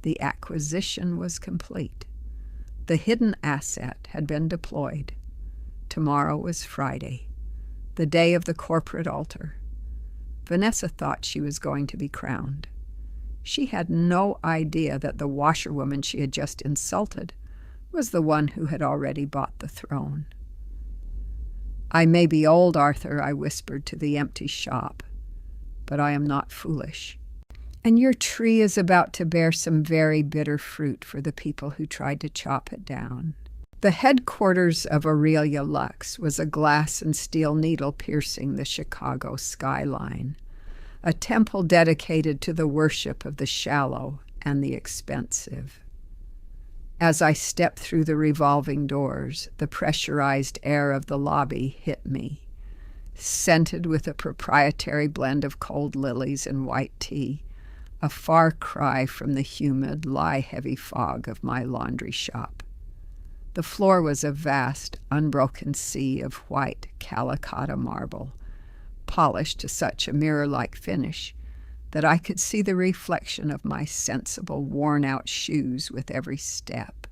The acquisition was complete. The hidden asset had been deployed. Tomorrow was Friday, the day of the corporate altar. Vanessa thought she was going to be crowned. She had no idea that the washerwoman she had just insulted was the one who had already bought the throne. "I may be old, Arthur," I whispered to the empty shop, "but I am not foolish. And your tree is about to bear some very bitter fruit for the people who tried to chop it down." The headquarters of Aurelia Lux was a glass and steel needle piercing the Chicago skyline, a temple dedicated to the worship of the shallow and the expensive. As I stepped through the revolving doors, the pressurized air of the lobby hit me, scented with a proprietary blend of cold lilies and white tea, a far cry from the humid, lie-heavy fog of my laundry shop. The floor was a vast, unbroken sea of white calicotta marble, polished to such a mirror-like finish that I could see the reflection of my sensible, worn-out shoes with every step.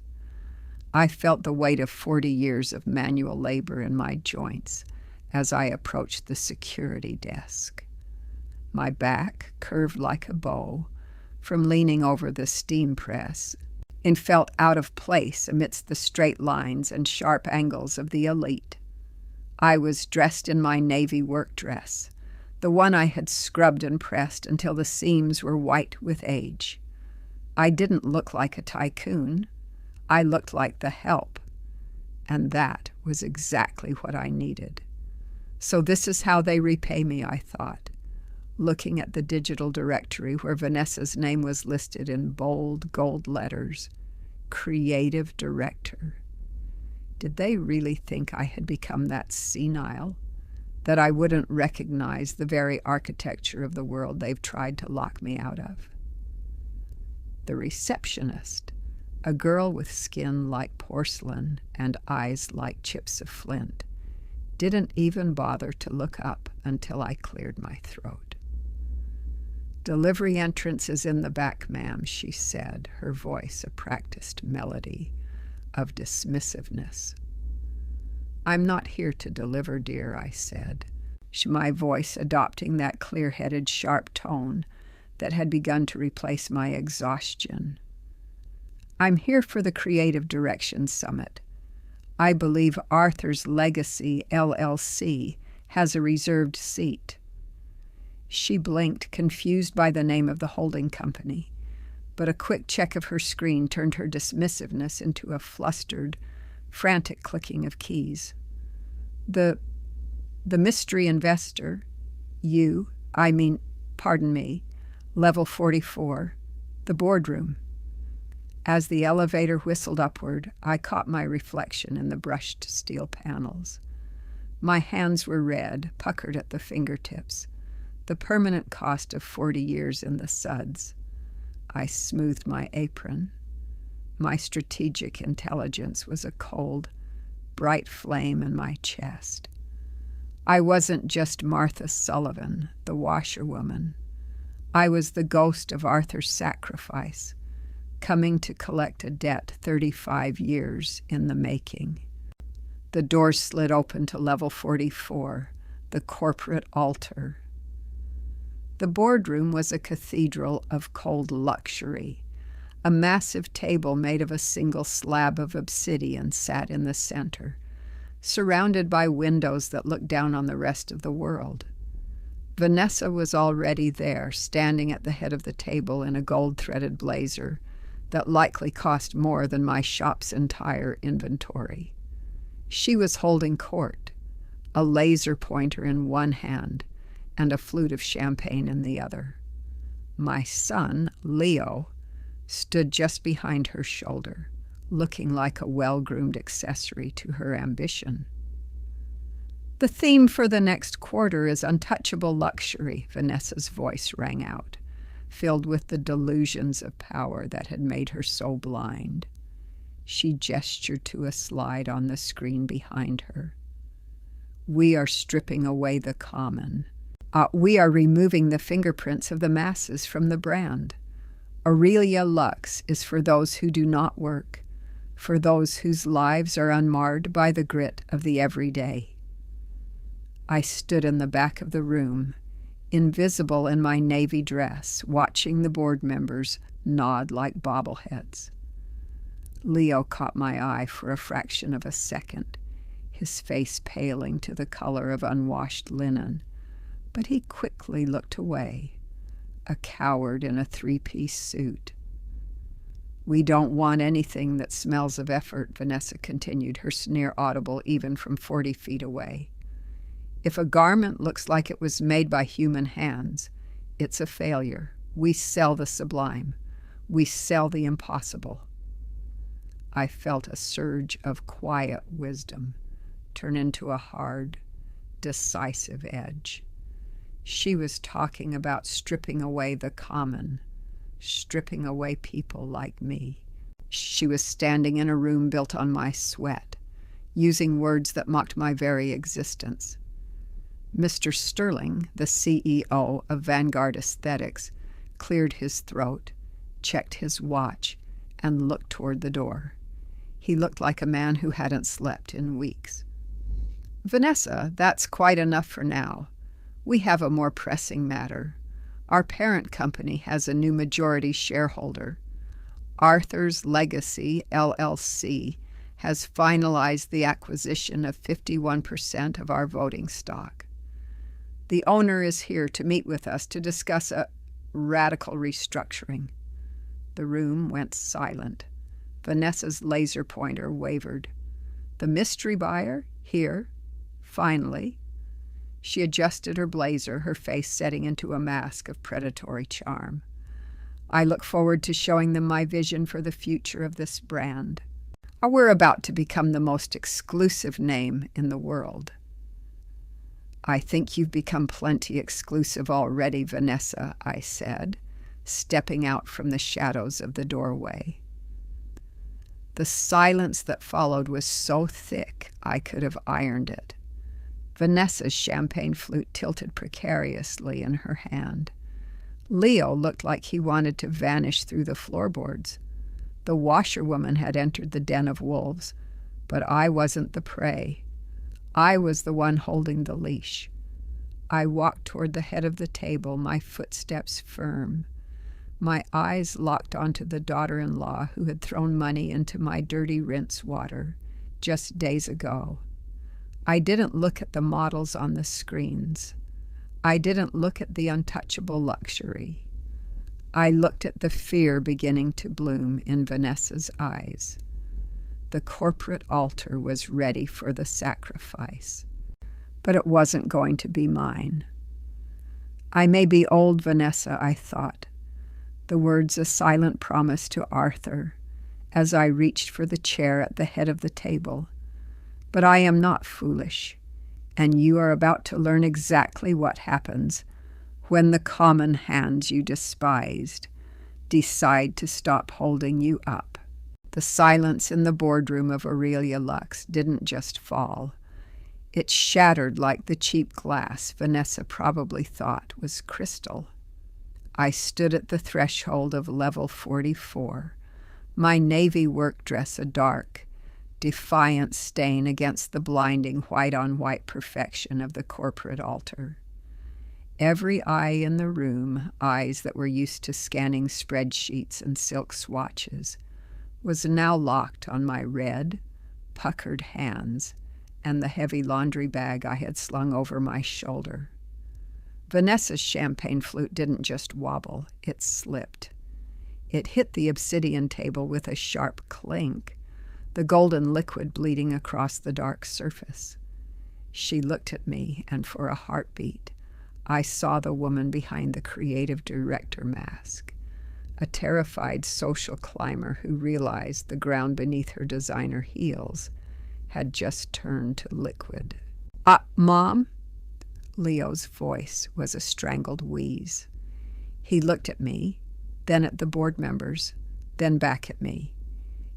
I felt the weight of 40 years of manual labor in my joints as I approached the security desk. My back curved like a bow from leaning over the steam press and felt out of place amidst the straight lines and sharp angles of the elite. I was dressed in my navy work dress, the one I had scrubbed and pressed until the seams were white with age. I didn't look like a tycoon. I looked like the help, and that was exactly what I needed. So this is how they repay me, I thought, looking at the digital directory where Vanessa's name was listed in bold gold letters, Creative Director. Did they really think I had become that senile, that I wouldn't recognize the very architecture of the world they've tried to lock me out of? The receptionist, a girl with skin like porcelain and eyes like chips of flint, didn't even bother to look up until I cleared my throat. "Delivery entrance is in the back, ma'am," she said, her voice a practiced melody of dismissiveness. "I'm not here to deliver, dear," I said, my voice adopting that clear-headed, sharp tone that had begun to replace my exhaustion. "I'm here for the Creative Direction Summit. I believe Arthur's Legacy, LLC, has a reserved seat." She blinked, confused by the name of the holding company, but a quick check of her screen turned her dismissiveness into a flustered, frantic clicking of keys. The mystery investor, pardon me, level 44, the boardroom." As the elevator whistled upward, I caught my reflection in the brushed steel panels. My hands were red, puckered at the fingertips, the permanent cost of 40 years in the suds. I smoothed my apron. My strategic intelligence was a cold, bright flame in my chest. I wasn't just Martha Sullivan, the washerwoman. I was the ghost of Arthur's sacrifice, coming to collect a debt 35 years in the making. The doors slid open to level 44, the corporate altar. The boardroom was a cathedral of cold luxury. A massive table made of a single slab of obsidian sat in the center, surrounded by windows that looked down on the rest of the world. Vanessa was already there, standing at the head of the table in a gold-threaded blazer that likely cost more than my shop's entire inventory. She was holding court, a laser pointer in one hand and a flute of champagne in the other. My son, Leo, stood just behind her shoulder, looking like a well-groomed accessory to her ambition. "The theme for the next quarter is untouchable luxury," Vanessa's voice rang out, filled with the delusions of power that had made her so blind. She gestured to a slide on the screen behind her. "We are stripping away the common. We are removing the fingerprints of the masses from the brand. Aurelia Lux is for those who do not work, for those whose lives are unmarred by the grit of the everyday." I stood in the back of the room, invisible in my navy dress, watching the board members nod like bobbleheads. Leo caught my eye for a fraction of a second, his face paling to the color of unwashed linen, but he quickly looked away, a coward in a three-piece suit. "We don't want anything that smells of effort," Vanessa continued, her sneer audible even from 40 feet away. "If a garment looks like it was made by human hands, it's a failure. We sell the sublime. We sell the impossible." I felt a surge of quiet wisdom turn into a hard, decisive edge. She was talking about stripping away the common, stripping away people like me. She was standing in a room built on my sweat, using words that mocked my very existence. Mr. Sterling, the CEO of Vanguard Aesthetics, cleared his throat, checked his watch, and looked toward the door. He looked like a man who hadn't slept in weeks. "Vanessa, that's quite enough for now. We have a more pressing matter. Our parent company has a new majority shareholder. Arthur's Legacy, LLC, has finalized the acquisition of 51% of our voting stock. The owner is here to meet with us to discuss a radical restructuring." The room went silent. Vanessa's laser pointer wavered. "The mystery buyer? Here? Finally?" She adjusted her blazer, her face setting into a mask of predatory charm. "I look forward to showing them my vision for the future of this brand. We're about to become the most exclusive name in the world." "I think you've become plenty exclusive already, Vanessa," I said, stepping out from the shadows of the doorway. The silence that followed was so thick I could have ironed it. Vanessa's champagne flute tilted precariously in her hand. Leo looked like he wanted to vanish through the floorboards. The washerwoman had entered the den of wolves, but I wasn't the prey. I was the one holding the leash. I walked toward the head of the table, my footsteps firm. My eyes locked onto the daughter-in-law who had thrown money into my dirty rinse water just days ago. I didn't look at the models on the screens. I didn't look at the untouchable luxury. I looked at the fear beginning to bloom in Vanessa's eyes. The corporate altar was ready for the sacrifice, but it wasn't going to be mine. I may be old, Vanessa, I thought, the words a silent promise to Arthur as I reached for the chair at the head of the table. But I am not foolish, and you are about to learn exactly what happens when the common hands you despised decide to stop holding you up. The silence in the boardroom of Aurelia Lux didn't just fall. It shattered like the cheap glass Vanessa probably thought was crystal. I stood at the threshold of level 44, my navy work dress a dark, defiant stain against the blinding white-on-white perfection of the corporate altar. Every eye in the room, eyes that were used to scanning spreadsheets and silk swatches, was now locked on my red, puckered hands and the heavy laundry bag I had slung over my shoulder. Vanessa's champagne flute didn't just wobble, it slipped. It hit the obsidian table with a sharp clink, the golden liquid bleeding across the dark surface. She looked at me, and for a heartbeat, I saw the woman behind the creative director mask, a terrified social climber who realized the ground beneath her designer heels had just turned to liquid. Mom?" Leo's voice was a strangled wheeze. He looked at me, then at the board members, then back at me.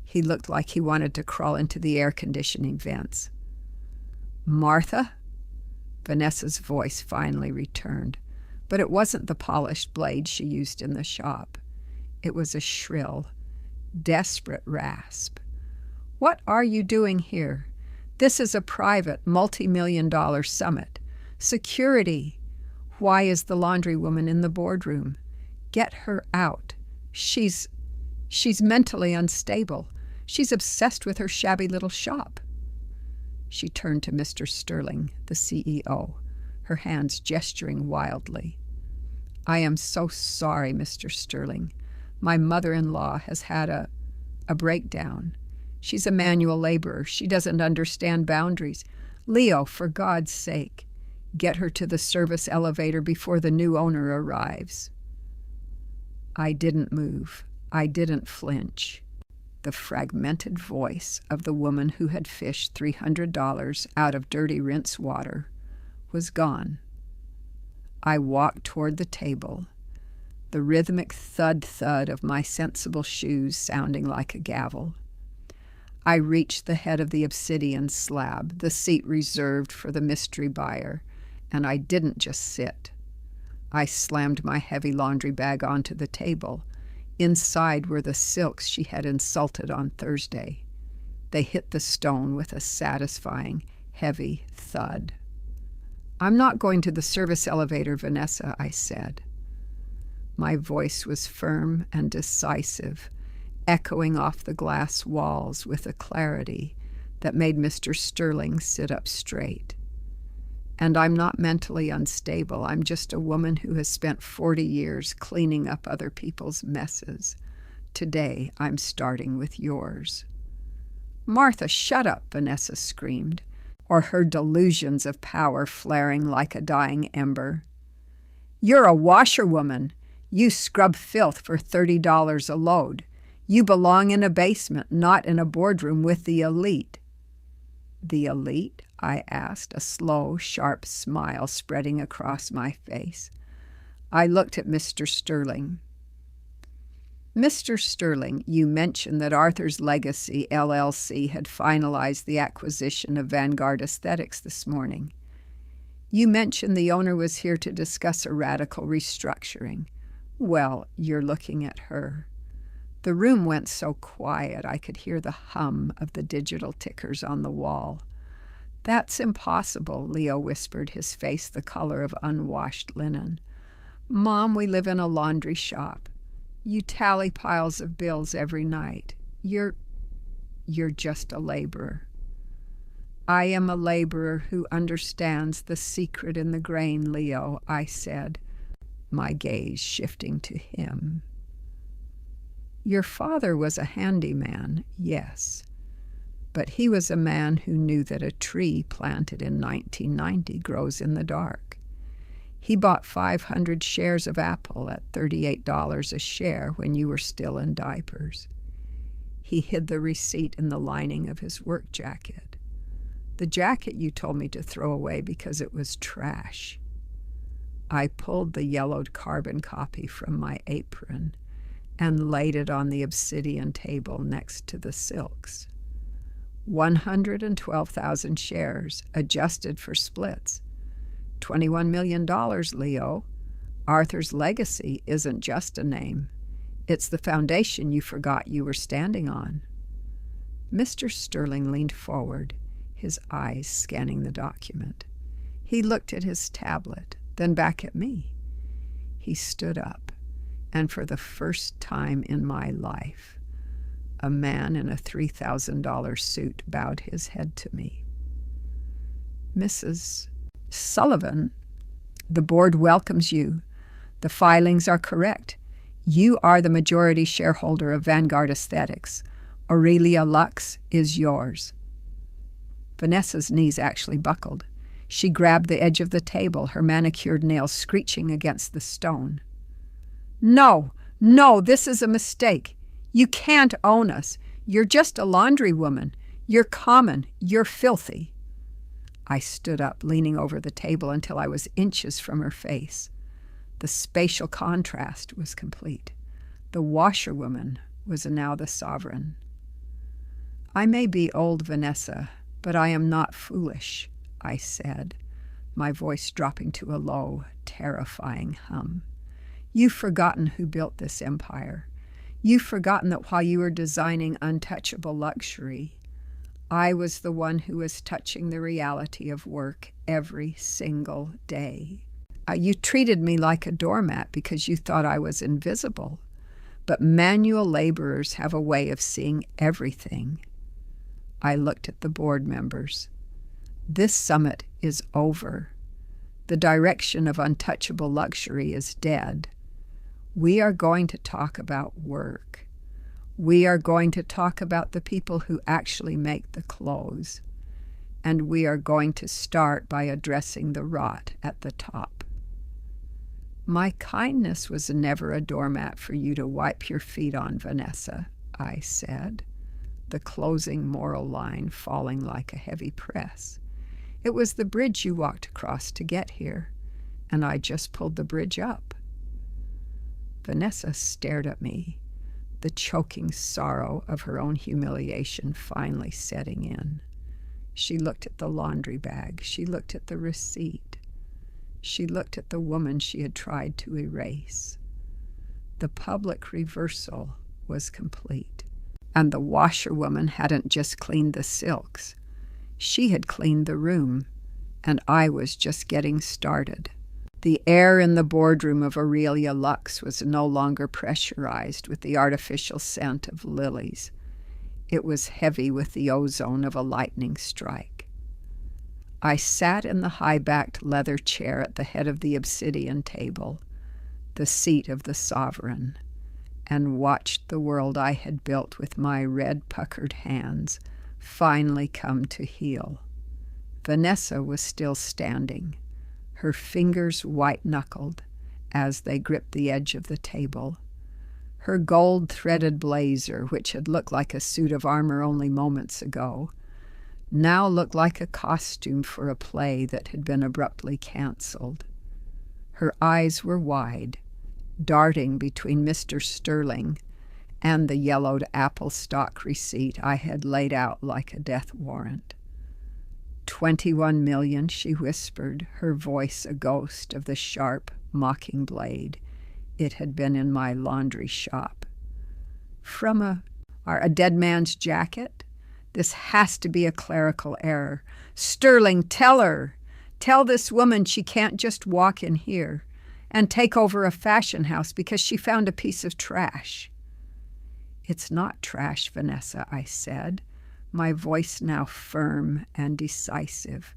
He looked like he wanted to crawl into the air conditioning vents. "Martha?" Vanessa's voice finally returned, but it wasn't the polished blade she used in the shop. It was a shrill, desperate rasp. "What are you doing here? This is a private, multi-million-dollar summit. Security! Why is the laundry woman in the boardroom? Get her out. She's mentally unstable. She's obsessed with her shabby little shop." She turned to Mr. Sterling, the CEO, her hands gesturing wildly. "I am so sorry, Mr. Sterling. My mother-in-law has had a breakdown. She's a manual laborer. She doesn't understand boundaries. Leo, for God's sake, get her to the service elevator before the new owner arrives." I didn't move. I didn't flinch. The fragmented voice of the woman who had fished $300 out of dirty rinse water was gone. I walked toward the table, the rhythmic thud-thud of my sensible shoes sounding like a gavel. I reached the head of the obsidian slab, the seat reserved for the mystery buyer, and I didn't just sit. I slammed my heavy laundry bag onto the table. Inside were the silks she had insulted on Thursday. They hit the stone with a satisfying, heavy thud. "I'm not going to the service elevator, Vanessa," I said. My voice was firm and decisive, echoing off the glass walls with a clarity that made Mr. Sterling sit up straight. "And I'm not mentally unstable. I'm just a woman who has spent 40 years cleaning up other people's messes. Today, I'm starting with yours." "Martha, shut up," Vanessa screamed, or her delusions of power flaring like a dying ember. "You're a washerwoman. You scrub filth for $30 a load. You belong in a basement, not in a boardroom with the elite." "The elite?" I asked, a slow, sharp smile spreading across my face. I looked at Mr. Sterling. "Mr. Sterling, you mentioned that Arthur's Legacy, LLC, had finalized the acquisition of Vanguard Aesthetics this morning. You mentioned the owner was here to discuss a radical restructuring. Well, you're looking at her." The room went so quiet I could hear the hum of the digital tickers on the wall. "That's impossible," Leo whispered, his face the color of unwashed linen. "Mom, we live in a laundry shop. You tally piles of bills every night. You're just a laborer." "I am a laborer who understands the secret in the grain, Leo," I said, my gaze shifting to him. "Your father was a handyman, yes. But he was a man who knew that a tree planted in 1990 grows in the dark. He bought 500 shares of Apple at $38 a share when you were still in diapers. He hid the receipt in the lining of his work jacket. The jacket you told me to throw away because it was trash." I pulled the yellowed carbon copy from my apron and laid it on the obsidian table next to the silks. 112,000 shares, adjusted for splits. $21 million, Leo. Arthur's Legacy isn't just a name. It's the foundation you forgot you were standing on. Mr. Sterling leaned forward, his eyes scanning the document. He looked at his tablet, then back at me. He stood up, and for the first time in my life, a man in a $3,000 suit bowed his head to me. Mrs. Sullivan, the board welcomes you. The filings are correct. You are the majority shareholder of Vanguard Aesthetics. Aurelia Lux is yours. Vanessa's knees actually buckled. She grabbed the edge of the table, her manicured nails screeching against the stone. No, this is a mistake. You can't own us. You're just a laundry woman. You're common. You're filthy. I stood up, leaning over the table until I was inches from her face. The spatial contrast was complete. The washerwoman was now the sovereign. I may be old, Vanessa, but I am not foolish, I said, my voice dropping to a low, terrifying hum. You've forgotten who built this empire. You've forgotten that while you were designing untouchable luxury, I was the one who was touching the reality of work every single day. You treated me like a doormat because you thought I was invisible, but manual laborers have a way of seeing everything. I looked at the board members. This summit is over. The direction of untouchable luxury is dead. We are going to talk about work. We are going to talk about the people who actually make the clothes. And we are going to start by addressing the rot at the top. My kindness was never a doormat for you to wipe your feet on, Vanessa, I said, the closing moral line falling like a heavy press. It was the bridge you walked across to get here, and I just pulled the bridge up. Vanessa stared at me, the choking sorrow of her own humiliation finally setting in. She looked at the laundry bag. She looked at the receipt. She looked at the woman she had tried to erase. The public reversal was complete. And the washerwoman hadn't just cleaned the silks. She had cleaned the room, and I was just getting started. The air in the boardroom of Aurelia Lux was no longer pressurized with the artificial scent of lilies. It was heavy with the ozone of a lightning strike. I sat in the high-backed leather chair at the head of the obsidian table, the seat of the sovereign, and watched the world I had built with my red puckered hands finally come to heal. Vanessa was still standing, her fingers white-knuckled as they gripped the edge of the table. Her gold-threaded blazer, which had looked like a suit of armor only moments ago, now looked like a costume for a play that had been abruptly canceled. Her eyes were wide, darting between Mr. Sterling and the yellowed apple stock receipt I had laid out like a death warrant. 21 million, she whispered, her voice a ghost of the sharp, mocking blade it had been in my laundry shop. From a dead man's jacket? This has to be a clerical error. Sterling, tell her. Tell this woman she can't just walk in here and take over a fashion house because she found a piece of trash. It's not trash, Vanessa, I said, my voice now firm and decisive,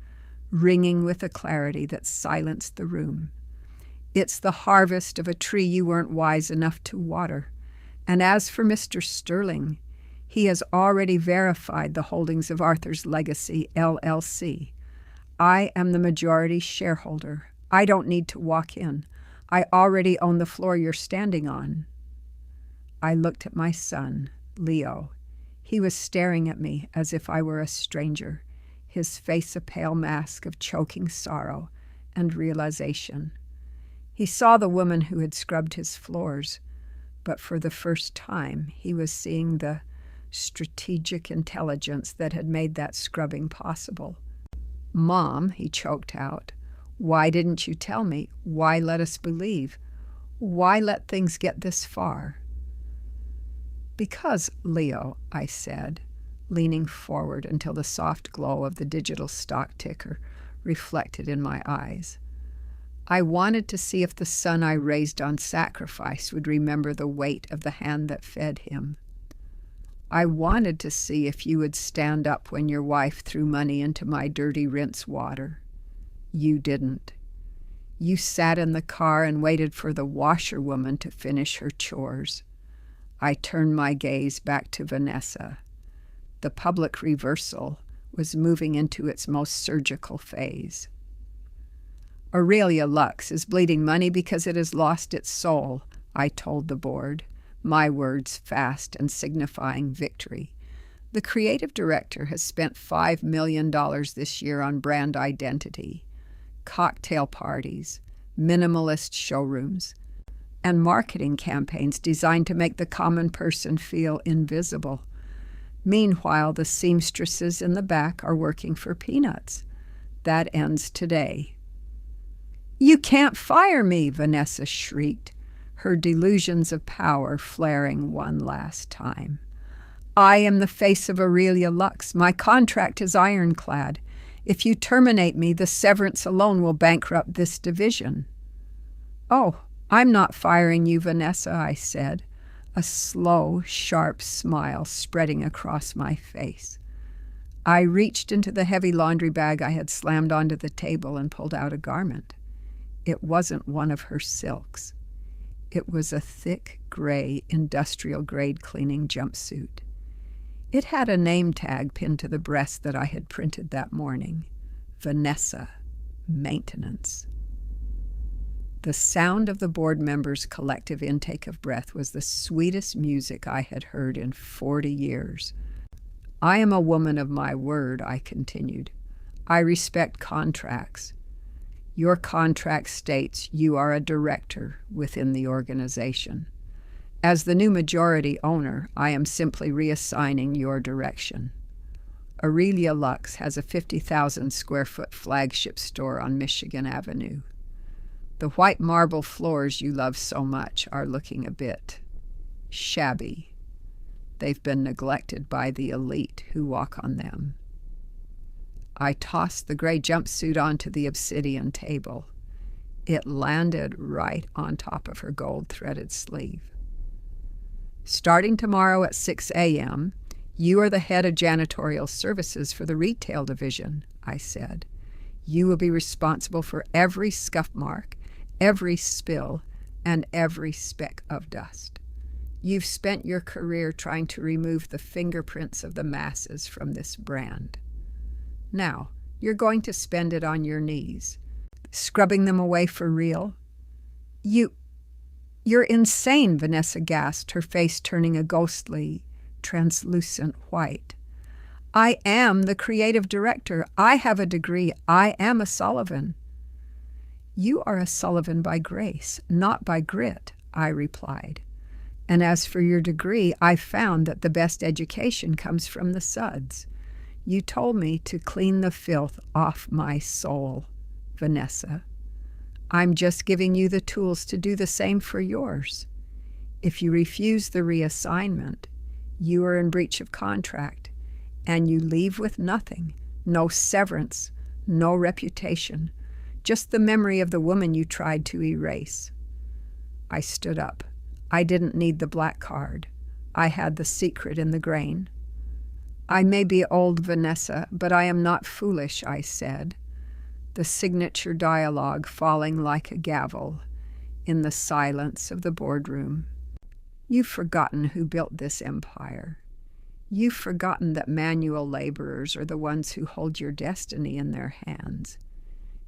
ringing with a clarity that silenced the room. It's the harvest of a tree you weren't wise enough to water. And as for Mr. Sterling, he has already verified the holdings of Arthur's Legacy, LLC. I am the majority shareholder. I don't need to walk in. I already own the floor you're standing on. I looked at my son, Leo. He was staring at me as if I were a stranger, his face a pale mask of choking sorrow and realization. He saw the woman who had scrubbed his floors, but for the first time he was seeing the strategic intelligence that had made that scrubbing possible. Mom, he choked out, why didn't you tell me? Why let us believe? Why let things get this far? Because, Leo, I said, leaning forward until the soft glow of the digital stock ticker reflected in my eyes. I wanted to see if the son I raised on sacrifice would remember the weight of the hand that fed him. I wanted to see if you would stand up when your wife threw money into my dirty rinse water. You didn't. You sat in the car and waited for the washerwoman to finish her chores. I turned my gaze back to Vanessa. The public reversal was moving into its most surgical phase. Aurelia Lux is bleeding money because it has lost its soul, I told the board, my words fast and signifying victory. The creative director has spent $5 million this year on brand identity, cocktail parties, minimalist showrooms, and marketing campaigns designed to make the common person feel invisible. Meanwhile, the seamstresses in the back are working for peanuts. That ends today. "You can't fire me," Vanessa shrieked, her delusions of power flaring one last time. "I am the face of Aurelia Lux. My contract is ironclad. If you terminate me, the severance alone will bankrupt this division." "Oh, I'm not firing you, Vanessa," I said, a slow, sharp smile spreading across my face. I reached into the heavy laundry bag I had slammed onto the table and pulled out a garment. It wasn't one of her silks. It was a thick, gray, industrial-grade cleaning jumpsuit. It had a name tag pinned to the breast that I had printed that morning. Vanessa, Maintenance. The sound of the board members' collective intake of breath was the sweetest music I had heard in 40 years. "I am a woman of my word," I continued. "I respect contracts. Your contract states you are a director within the organization. As the new majority owner, I am simply reassigning your direction. Aurelia Lux has a 50,000 square foot flagship store on Michigan Avenue. The white marble floors you love so much are looking a bit shabby. They've been neglected by the elite who walk on them." I tossed the gray jumpsuit onto the obsidian table. It landed right on top of her gold-threaded sleeve. "Starting tomorrow at 6 a.m., you are the head of janitorial services for the retail division," I said. "You will be responsible for every scuff mark, every spill, and every speck of dust. You've spent your career trying to remove the fingerprints of the masses from this brand. Now, you're going to spend it on your knees, scrubbing them away for real." You're insane," Vanessa gasped, her face turning a ghostly, translucent white. "I am the creative director. I have a degree. I am a Sullivan." "You are a Sullivan by grace, not by grit," I replied. "And as for your degree, I found that the best education comes from the suds. You told me to clean the filth off my soul, Vanessa. I'm just giving you the tools to do the same for yours. If you refuse the reassignment, you are in breach of contract, and you leave with nothing, no severance, no reputation, just the memory of the woman you tried to erase." I stood up. I didn't need the black card. I had the secret in the grain. "I may be old, Vanessa, but I am not foolish," I said, the signature dialogue falling like a gavel in the silence of the boardroom. "You've forgotten who built this empire. You've forgotten that manual laborers are the ones who hold your destiny in their hands.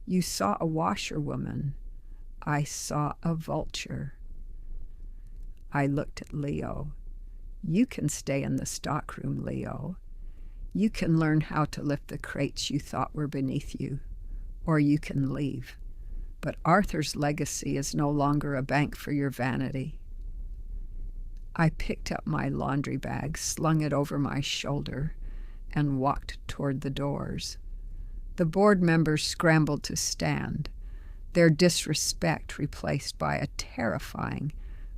You saw a washerwoman. I saw a vulture." I looked at Leo. "You can stay in the stockroom, Leo. You can learn how to lift the crates you thought were beneath you, or you can leave. But Arthur's legacy is no longer a bank for your vanity." I picked up my laundry bag, slung it over my shoulder, and walked toward the doors. The board members scrambled to stand, their disrespect replaced by a terrifying,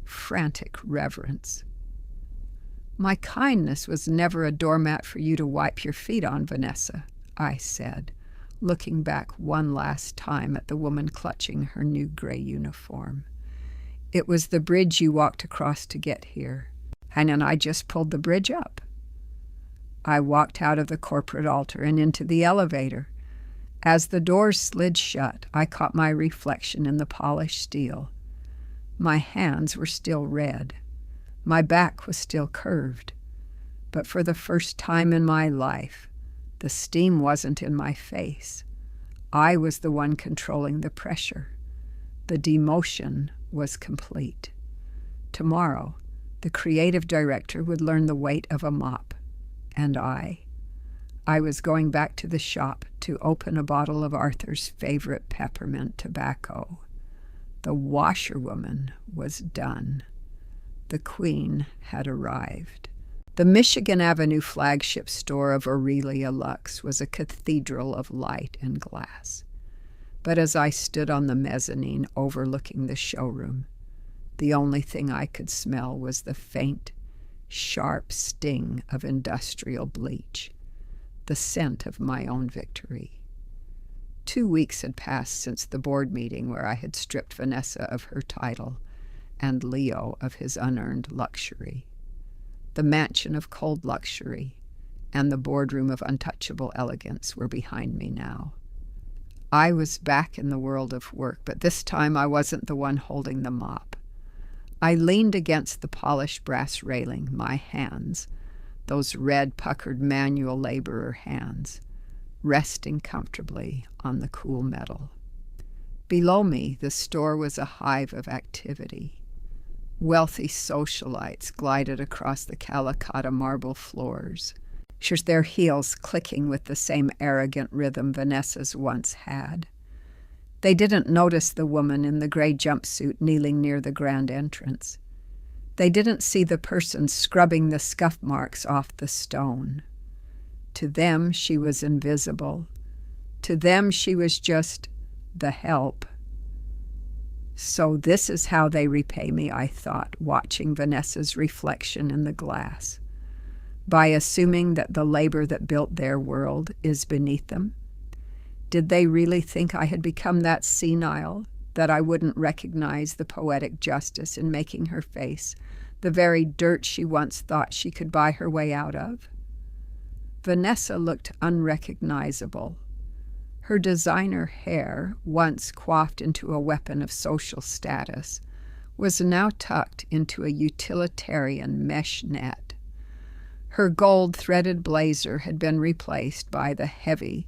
frantic reverence. "My kindness was never a doormat for you to wipe your feet on, Vanessa," I said, looking back one last time at the woman clutching her new gray uniform. "It was the bridge you walked across to get here, and then I just pulled the bridge up. I walked out of the corporate altar and into the elevator. As the doors slid shut, I caught my reflection in the polished steel. My hands were still red. My back was still curved. But for the first time in my life, the steam wasn't in my face. I was the one controlling the pressure. The demotion was complete. Tomorrow, the creative director would learn the weight of a mop. And I was going back to the shop to open a bottle of Arthur's favorite peppermint tobacco. The washerwoman was done. The queen had arrived. The Michigan Avenue flagship store of Aurelia Lux was a cathedral of light and glass. But as I stood on the mezzanine overlooking the showroom, the only thing I could smell was the faint, sharp sting of industrial bleach, the scent of my own victory. 2 weeks had passed since the board meeting where I had stripped Vanessa of her title and Leo of his unearned luxury. The mansion of cold luxury and the boardroom of untouchable elegance were behind me now. I was back in the world of work, but this time I wasn't the one holding the mop. I leaned against the polished brass railing, my hands, those red, puckered manual laborer hands, resting comfortably on the cool metal. Below me, the store was a hive of activity. Wealthy socialites glided across the Calicut marble floors, their heels clicking with the same arrogant rhythm Vanessa's once had. They didn't notice the woman in the gray jumpsuit kneeling near the grand entrance. They didn't see the person scrubbing the scuff marks off the stone. To them, she was invisible. To them, she was just the help. So this is how they repay me, I thought, watching Vanessa's reflection in the glass. By assuming that the labor that built their world is beneath them? Did they really think I had become that senile, that I wouldn't recognize the poetic justice in making her face the very dirt she once thought she could buy her way out of? Vanessa looked unrecognizable. Her designer hair, once coiffed into a weapon of social status, was now tucked into a utilitarian mesh net. Her gold-threaded blazer had been replaced by the heavy,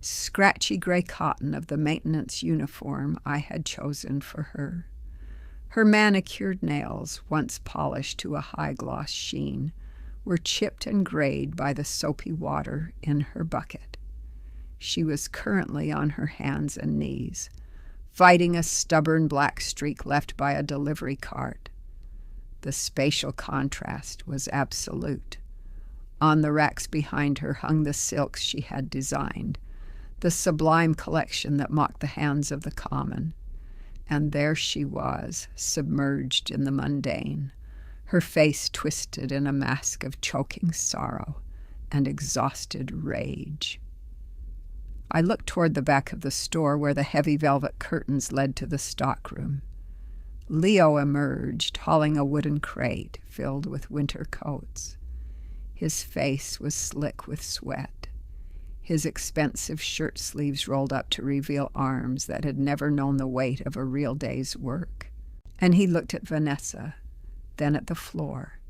scratchy gray cotton of the maintenance uniform I had chosen for her. Her manicured nails, once polished to a high-gloss sheen, were chipped and grayed by the soapy water in her bucket. She was currently on her hands and knees, fighting a stubborn black streak left by a delivery cart. The spatial contrast was absolute. On the racks behind her hung the silks she had designed, the sublime collection that mocked the hands of the common. And there she was, submerged in the mundane, her face twisted in a mask of choking sorrow and exhausted rage. I looked toward the back of the store where the heavy velvet curtains led to the stockroom. Leo emerged, hauling a wooden crate filled with winter coats. His face was slick with sweat. His expensive shirt sleeves rolled up to reveal arms that had never known the weight of a real day's work. And he looked at Vanessa, then at the floor,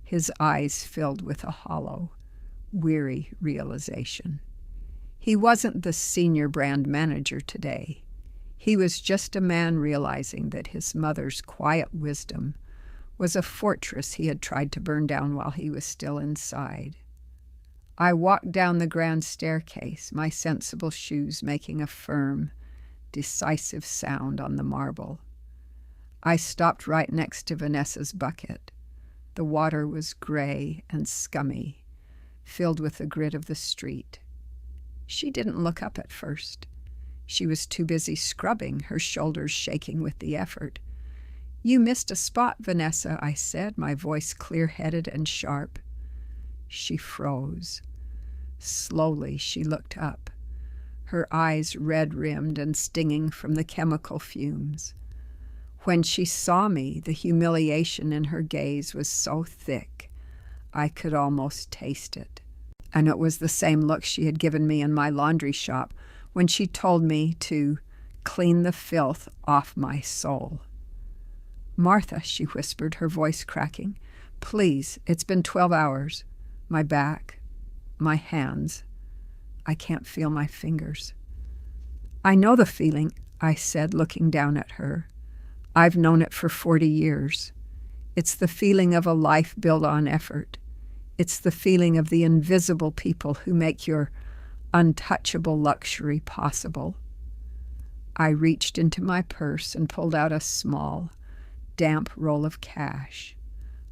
his eyes filled with a hollow, weary realization. He wasn't the senior brand manager today. He was just a man realizing that his mother's quiet wisdom was a fortress he had tried to burn down while he was still inside. I walked down the grand staircase, my sensible shoes making a firm, decisive sound on the marble. I stopped right next to Vanessa's bucket. The water was gray and scummy, filled with the grit of the street. She didn't look up at first. She was too busy scrubbing, her shoulders shaking with the effort. "You missed a spot, Vanessa," I said, my voice clear-headed and sharp. She froze. Slowly, she looked up, her eyes red-rimmed and stinging from the chemical fumes. When she saw me, the humiliation in her gaze was so thick, I could almost taste it. And it was the same look she had given me in my laundry shop when she told me to clean the filth off my soul. "Martha," she whispered, her voice cracking, "please, it's been 12 hours. My back, my hands. I can't feel my fingers." "I know the feeling," I said, looking down at her. "I've known it for 40 years. It's the feeling of a life built on effort. It's the feeling of the invisible people who make your untouchable luxury possible." I reached into my purse and pulled out a small, damp roll of cash.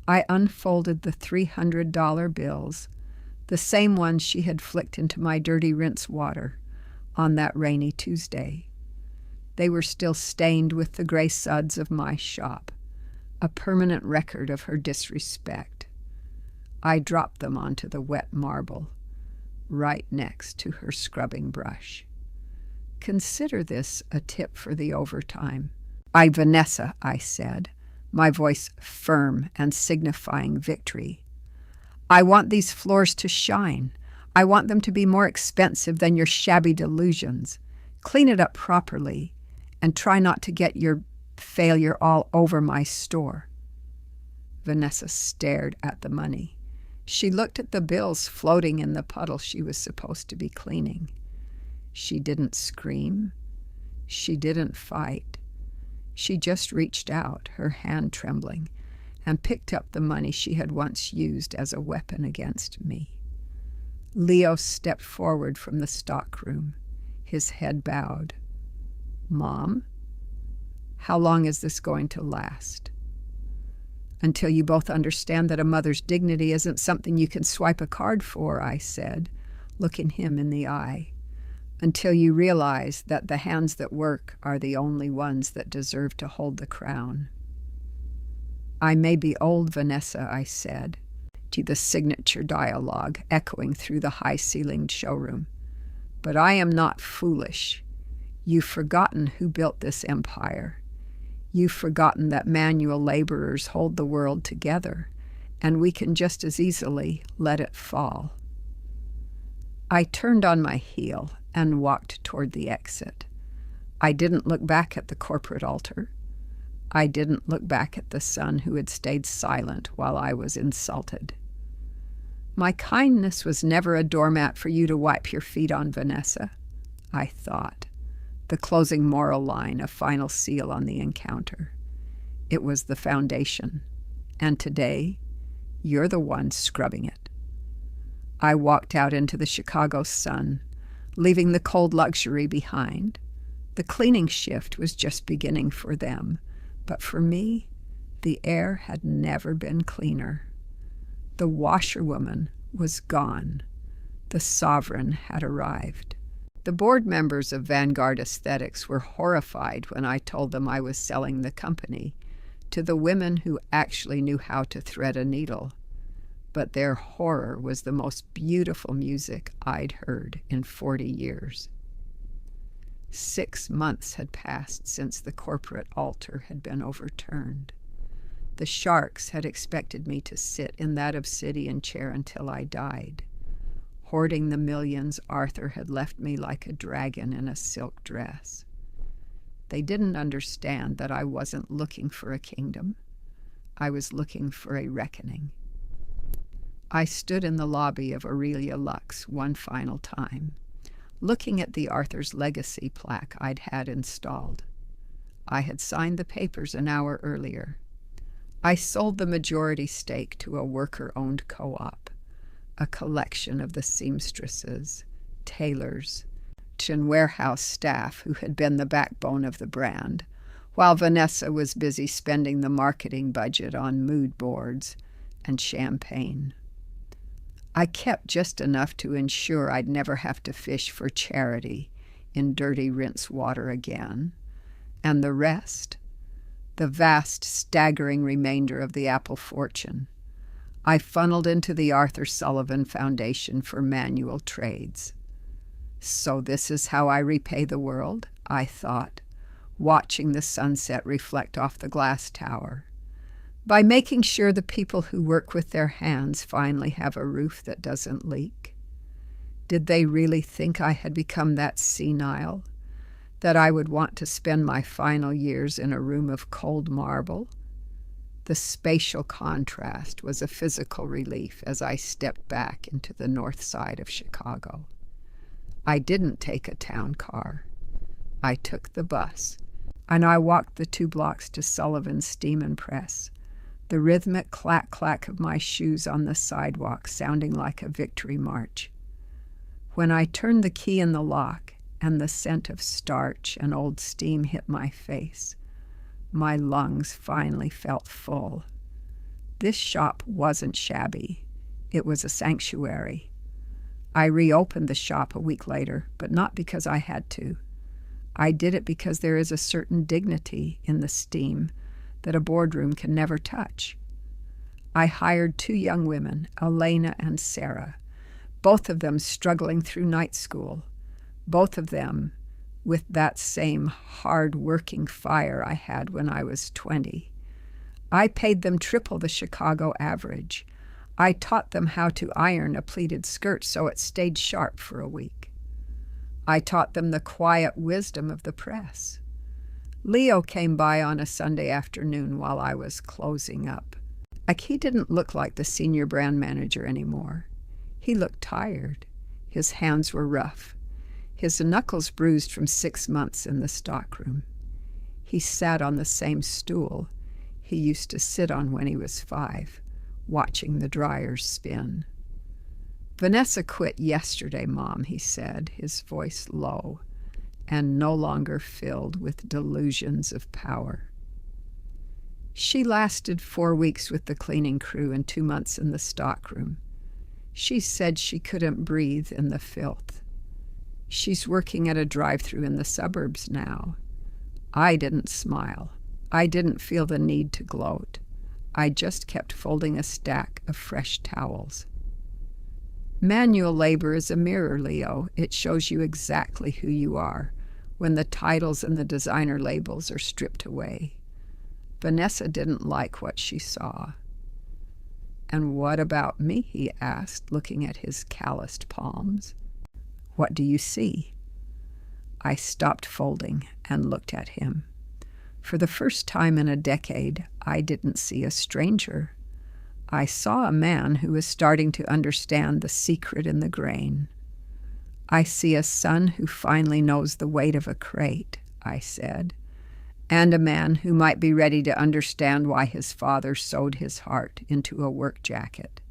I unfolded the $300 bills, the same ones she had flicked into my dirty rinse water on that rainy Tuesday. They were still stained with the gray suds of my shop, a permanent record of her disrespect. I dropped them onto the wet marble, right next to her scrubbing brush. "Consider this a tip for the overtime." Vanessa," I said, my voice firm and signifying victory. "I want these floors to shine. I want them to be more expensive than your shabby delusions. Clean it up properly and try not to get your failure all over my store." Vanessa stared at the money. She looked at the bills floating in the puddle she was supposed to be cleaning. She didn't scream. She didn't fight. She just reached out, her hand trembling, and picked up the money she had once used as a weapon against me. Leo stepped forward from the stockroom, his head bowed. "Mom, how long is this going to last?" "Until you both understand that a mother's dignity isn't something you can swipe a card for," I said, looking him in the eye. "Until you realize that the hands that work are the only ones that deserve to hold the crown." "I may be old, Vanessa," I said, to the signature dialogue echoing through the high-ceilinged showroom, "but I am not foolish. You've forgotten who built this empire. You've forgotten that manual laborers hold the world together, and we can just as easily let it fall." I turned on my heel and walked toward the exit. I didn't look back at the corporate altar. I didn't look back at the son who had stayed silent while I was insulted. My kindness was never a doormat for you to wipe your feet on, Vanessa, I thought, the closing moral line, a final seal on the encounter. It was the foundation, and today you're the one scrubbing it. I walked out into the Chicago sun, leaving the cold luxury behind. The cleaning shift was just beginning for them, but for me, the air had never been cleaner. The washerwoman was gone. The sovereign had arrived. The board members of Vanguard Aesthetics were horrified when I told them I was selling the company to the women who actually knew how to thread a needle. But their horror was the most beautiful music I'd heard in 40 years. 6 months had passed since the corporate altar had been overturned. The sharks had expected me to sit in that obsidian chair until I died, hoarding the millions Arthur had left me like a dragon in a silk dress. They didn't understand that I wasn't looking for a kingdom. I was looking for a reckoning. I stood in the lobby of Aurelia Lux one final time, looking at the Arthur's Legacy plaque I'd had installed. I had signed the papers an hour earlier. I sold the majority stake to a worker-owned co-op, a collection of the seamstresses, tailors, and warehouse staff who had been the backbone of the brand, while Vanessa was busy spending the marketing budget on mood boards and champagne. I kept just enough to ensure I'd never have to fish for charity in dirty rinse water again, and the rest, the vast, staggering remainder of the Apple fortune, I funneled into the Arthur Sullivan Foundation for Manual Trades. So this is how I repay the world, I thought, watching the sunset reflect off the glass tower. By making sure the people who work with their hands finally have a roof that doesn't leak. Did they really think I had become that senile, that I would want to spend my final years in a room of cold marble? The spatial contrast was a physical relief as I stepped back into the north side of Chicago. I didn't take a town car. I took the bus, and I walked the 2 blocks to Sullivan's Steam and Press, the rhythmic clack-clack of my shoes on the sidewalk sounding like a victory march. When I turned the key in the lock and the scent of starch and old steam hit my face, my lungs finally felt full. This shop wasn't shabby. It was a sanctuary. I reopened the shop a week later, but not because I had to. I did it because there is a certain dignity in the steam that a boardroom can never touch. I hired 2 young women, Elena and Sarah, both of them struggling through night school, both of them with that same hard-working fire I had when I was 20. I paid them triple the Chicago average. I taught them how to iron a pleated skirt so it stayed sharp for a week. I taught them the quiet wisdom of the press. Leo came by on a Sunday afternoon while I was closing up. He didn't look like the senior brand manager anymore. He looked tired. His hands were rough, his knuckles bruised from 6 months in the stockroom. He sat on the same stool he used to sit on when he was 5, watching the dryers spin. "Vanessa quit yesterday, Mom," he said, his voice low and no longer filled with delusions of power. She lasted 4 weeks with the cleaning crew and 2 months in the stockroom. She said she couldn't breathe in the filth. She's working at a drive-thru in the suburbs now. I didn't smile. I didn't feel the need to gloat. I just kept folding a stack of fresh towels. Manual labor is a mirror, Leo. It shows you exactly who you are when the titles and the designer labels are stripped away. Vanessa didn't like what she saw. "And what about me?" he asked, looking at his calloused palms. "What do you see?" I stopped folding and looked at him. For the first time in a decade, I didn't see a stranger. I saw a man who was starting to understand the secret in the grain. "I see a son who finally knows the weight of a crate," I said, "and a man who might be ready to understand why his father sewed his heart into a work jacket."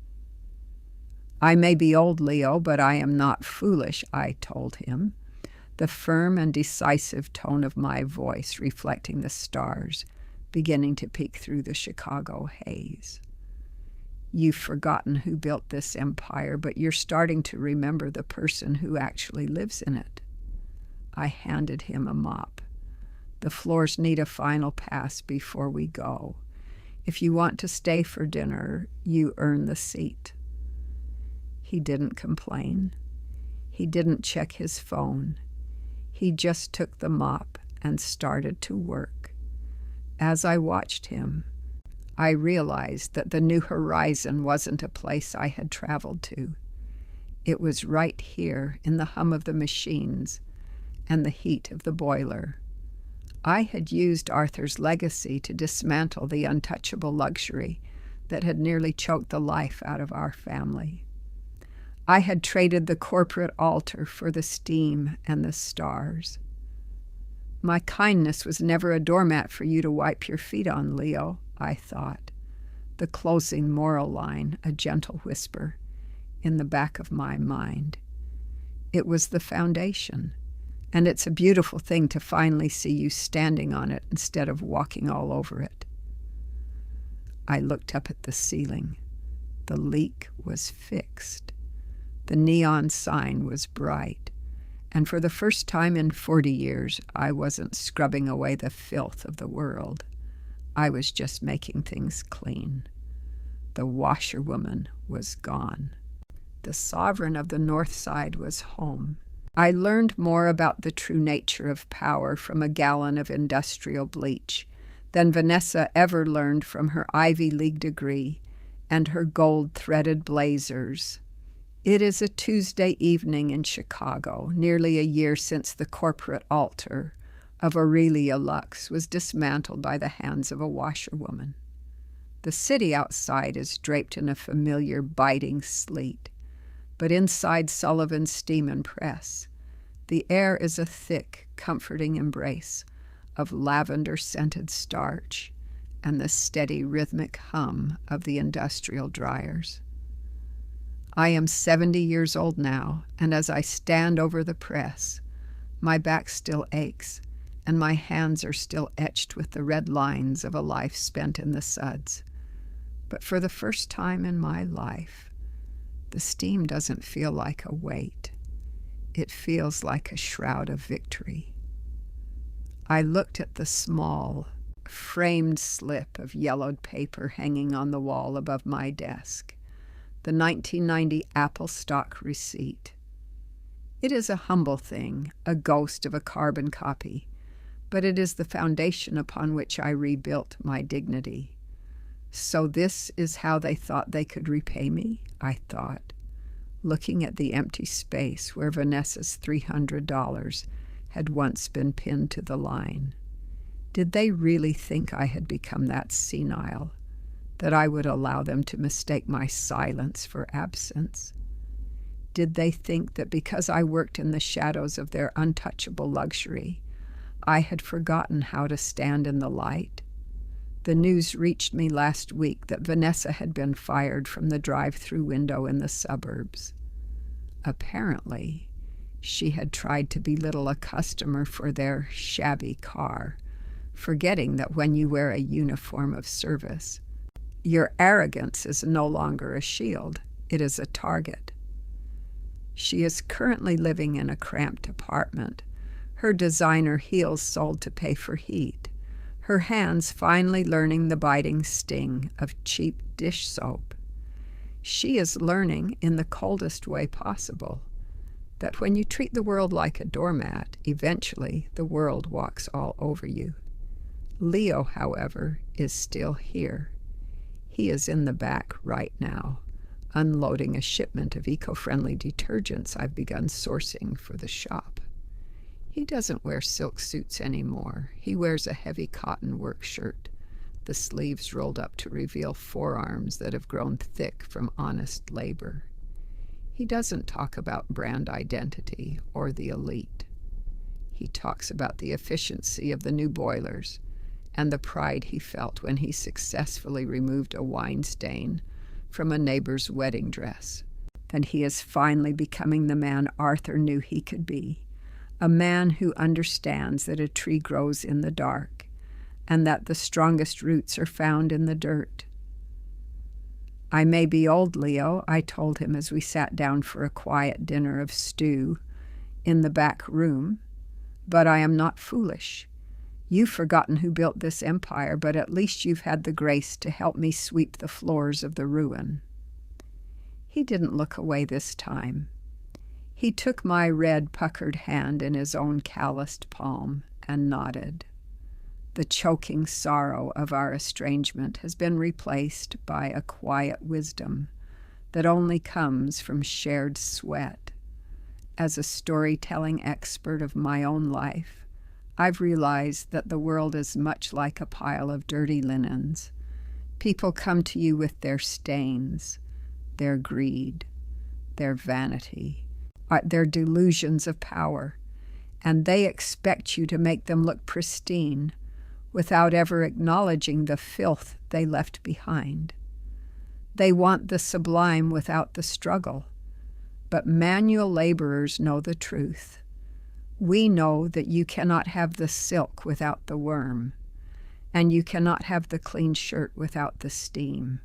"I may be old, Leo, but I am not foolish," I told him, the firm and decisive tone of my voice reflecting the stars beginning to peek through the Chicago haze. "You've forgotten who built this empire, but you're starting to remember the person who actually lives in it." I handed him a mop. "The floors need a final pass before we go. If you want to stay for dinner, you earn the seat." He didn't complain. He didn't check his phone. He just took the mop and started to work. As I watched him, I realized that the new horizon wasn't a place I had traveled to. It was right here in the hum of the machines and the heat of the boiler. I had used Arthur's legacy to dismantle the untouchable luxury that had nearly choked the life out of our family. I had traded the corporate altar for the steam and the stars. "My kindness was never a doormat for you to wipe your feet on, Leo," I thought, the closing moral line a gentle whisper in the back of my mind. It was the foundation, and it's a beautiful thing to finally see you standing on it instead of walking all over it. I looked up at the ceiling. The leak was fixed. The neon sign was bright, and for the first time in 40 years, I wasn't scrubbing away the filth of the world. I was just making things clean. The washerwoman was gone. The sovereign of the North Side was home. I learned more about the true nature of power from a gallon of industrial bleach than Vanessa ever learned from her Ivy League degree and her gold-threaded blazers. It is a Tuesday evening in Chicago, nearly a year since the corporate altar of Aurelia Lux was dismantled by the hands of a washerwoman. The city outside is draped in a familiar biting sleet, but inside Sullivan's Steam and Press, the air is a thick, comforting embrace of lavender-scented starch and the steady rhythmic hum of the industrial dryers. I am 70 years old now, and as I stand over the press, my back still aches, and my hands are still etched with the red lines of a life spent in the suds. But for the first time in my life, the steam doesn't feel like a weight. It feels like a shroud of victory. I looked at the small, framed slip of yellowed paper hanging on the wall above my desk, the 1990 Apple stock receipt. It is a humble thing, a ghost of a carbon copy, but it is the foundation upon which I rebuilt my dignity. So this is how they thought they could repay me, I thought, looking at the empty space where Vanessa's $300 had once been pinned to the line. Did they really think I had become that senile, that I would allow them to mistake my silence for absence? Did they think that because I worked in the shadows of their untouchable luxury, I had forgotten how to stand in the light? The news reached me last week that Vanessa had been fired from the drive-through window in the suburbs. Apparently, she had tried to belittle a customer for their shabby car, forgetting that when you wear a uniform of service, your arrogance is no longer a shield, it is a target. She is currently living in a cramped apartment, her designer heels sold to pay for heat, her hands finally learning the biting sting of cheap dish soap. She is learning, in the coldest way possible, that when you treat the world like a doormat, eventually the world walks all over you. Leo, however, is still here. He is in the back right now, unloading a shipment of eco-friendly detergents I've begun sourcing for the shop. He doesn't wear silk suits anymore. He wears a heavy cotton work shirt, the sleeves rolled up to reveal forearms that have grown thick from honest labor. He doesn't talk about brand identity or the elite. He talks about the efficiency of the new boilers and the pride he felt when he successfully removed a wine stain from a neighbor's wedding dress. And he is finally becoming the man Arthur knew he could be, a man who understands that a tree grows in the dark and that the strongest roots are found in the dirt. I may be old, Leo, I told him as we sat down for a quiet dinner of stew in the back room, but I am not foolish. You've forgotten who built this empire, but at least you've had the grace to help me sweep the floors of the ruin. He didn't look away this time. He took my red, puckered hand in his own calloused palm and nodded. The choking sorrow of our estrangement has been replaced by a quiet wisdom that only comes from shared sweat. As a storytelling expert of my own life, I've realized that the world is much like a pile of dirty linens. People come to you with their stains, their greed, their vanity, their delusions of power, and they expect you to make them look pristine without ever acknowledging the filth they left behind. They want the sublime without the struggle, but manual laborers know the truth. We know that you cannot have the silk without the worm, and you cannot have the clean shirt without the steam.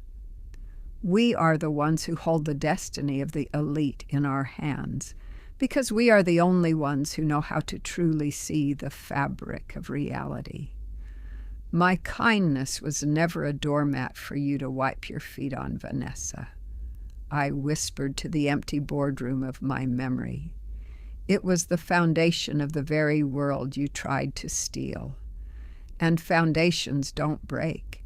We are the ones who hold the destiny of the elite in our hands, because we are the only ones who know how to truly see the fabric of reality. My kindness was never a doormat for you to wipe your feet on, Vanessa. I whispered to the empty boardroom of my memory. It was the foundation of the very world you tried to steal. And foundations don't break.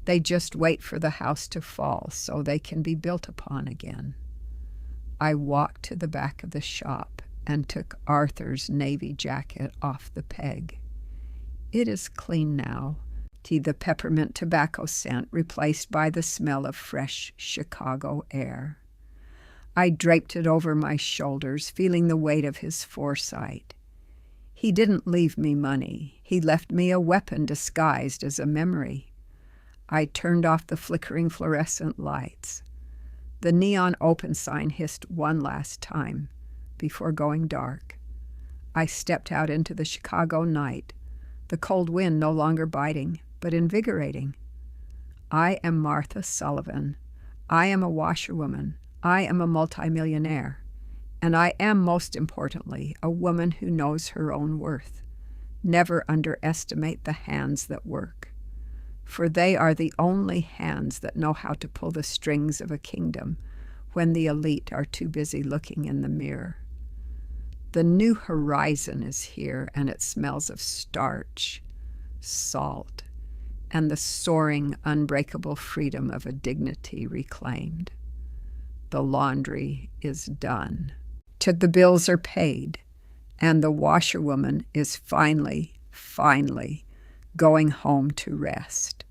They just wait for the house to fall so they can be built upon again. I walked to the back of the shop and took Arthur's navy jacket off the peg. It is clean now, the peppermint tobacco scent replaced by the smell of fresh Chicago air. I draped it over my shoulders, feeling the weight of his foresight. He didn't leave me money. He left me a weapon disguised as a memory. I turned off the flickering fluorescent lights. The neon open sign hissed one last time before going dark. I stepped out into the Chicago night, the cold wind no longer biting, but invigorating. I am Martha Sullivan. I am a washerwoman. I am a multimillionaire. And I am, most importantly, a woman who knows her own worth. Never underestimate the hands that work, for they are the only hands that know how to pull the strings of a kingdom when the elite are too busy looking in the mirror. The new horizon is here, and it smells of starch, salt, and the soaring, unbreakable freedom of a dignity reclaimed. The laundry is done. The bills are paid, and the washerwoman is finally going home to rest.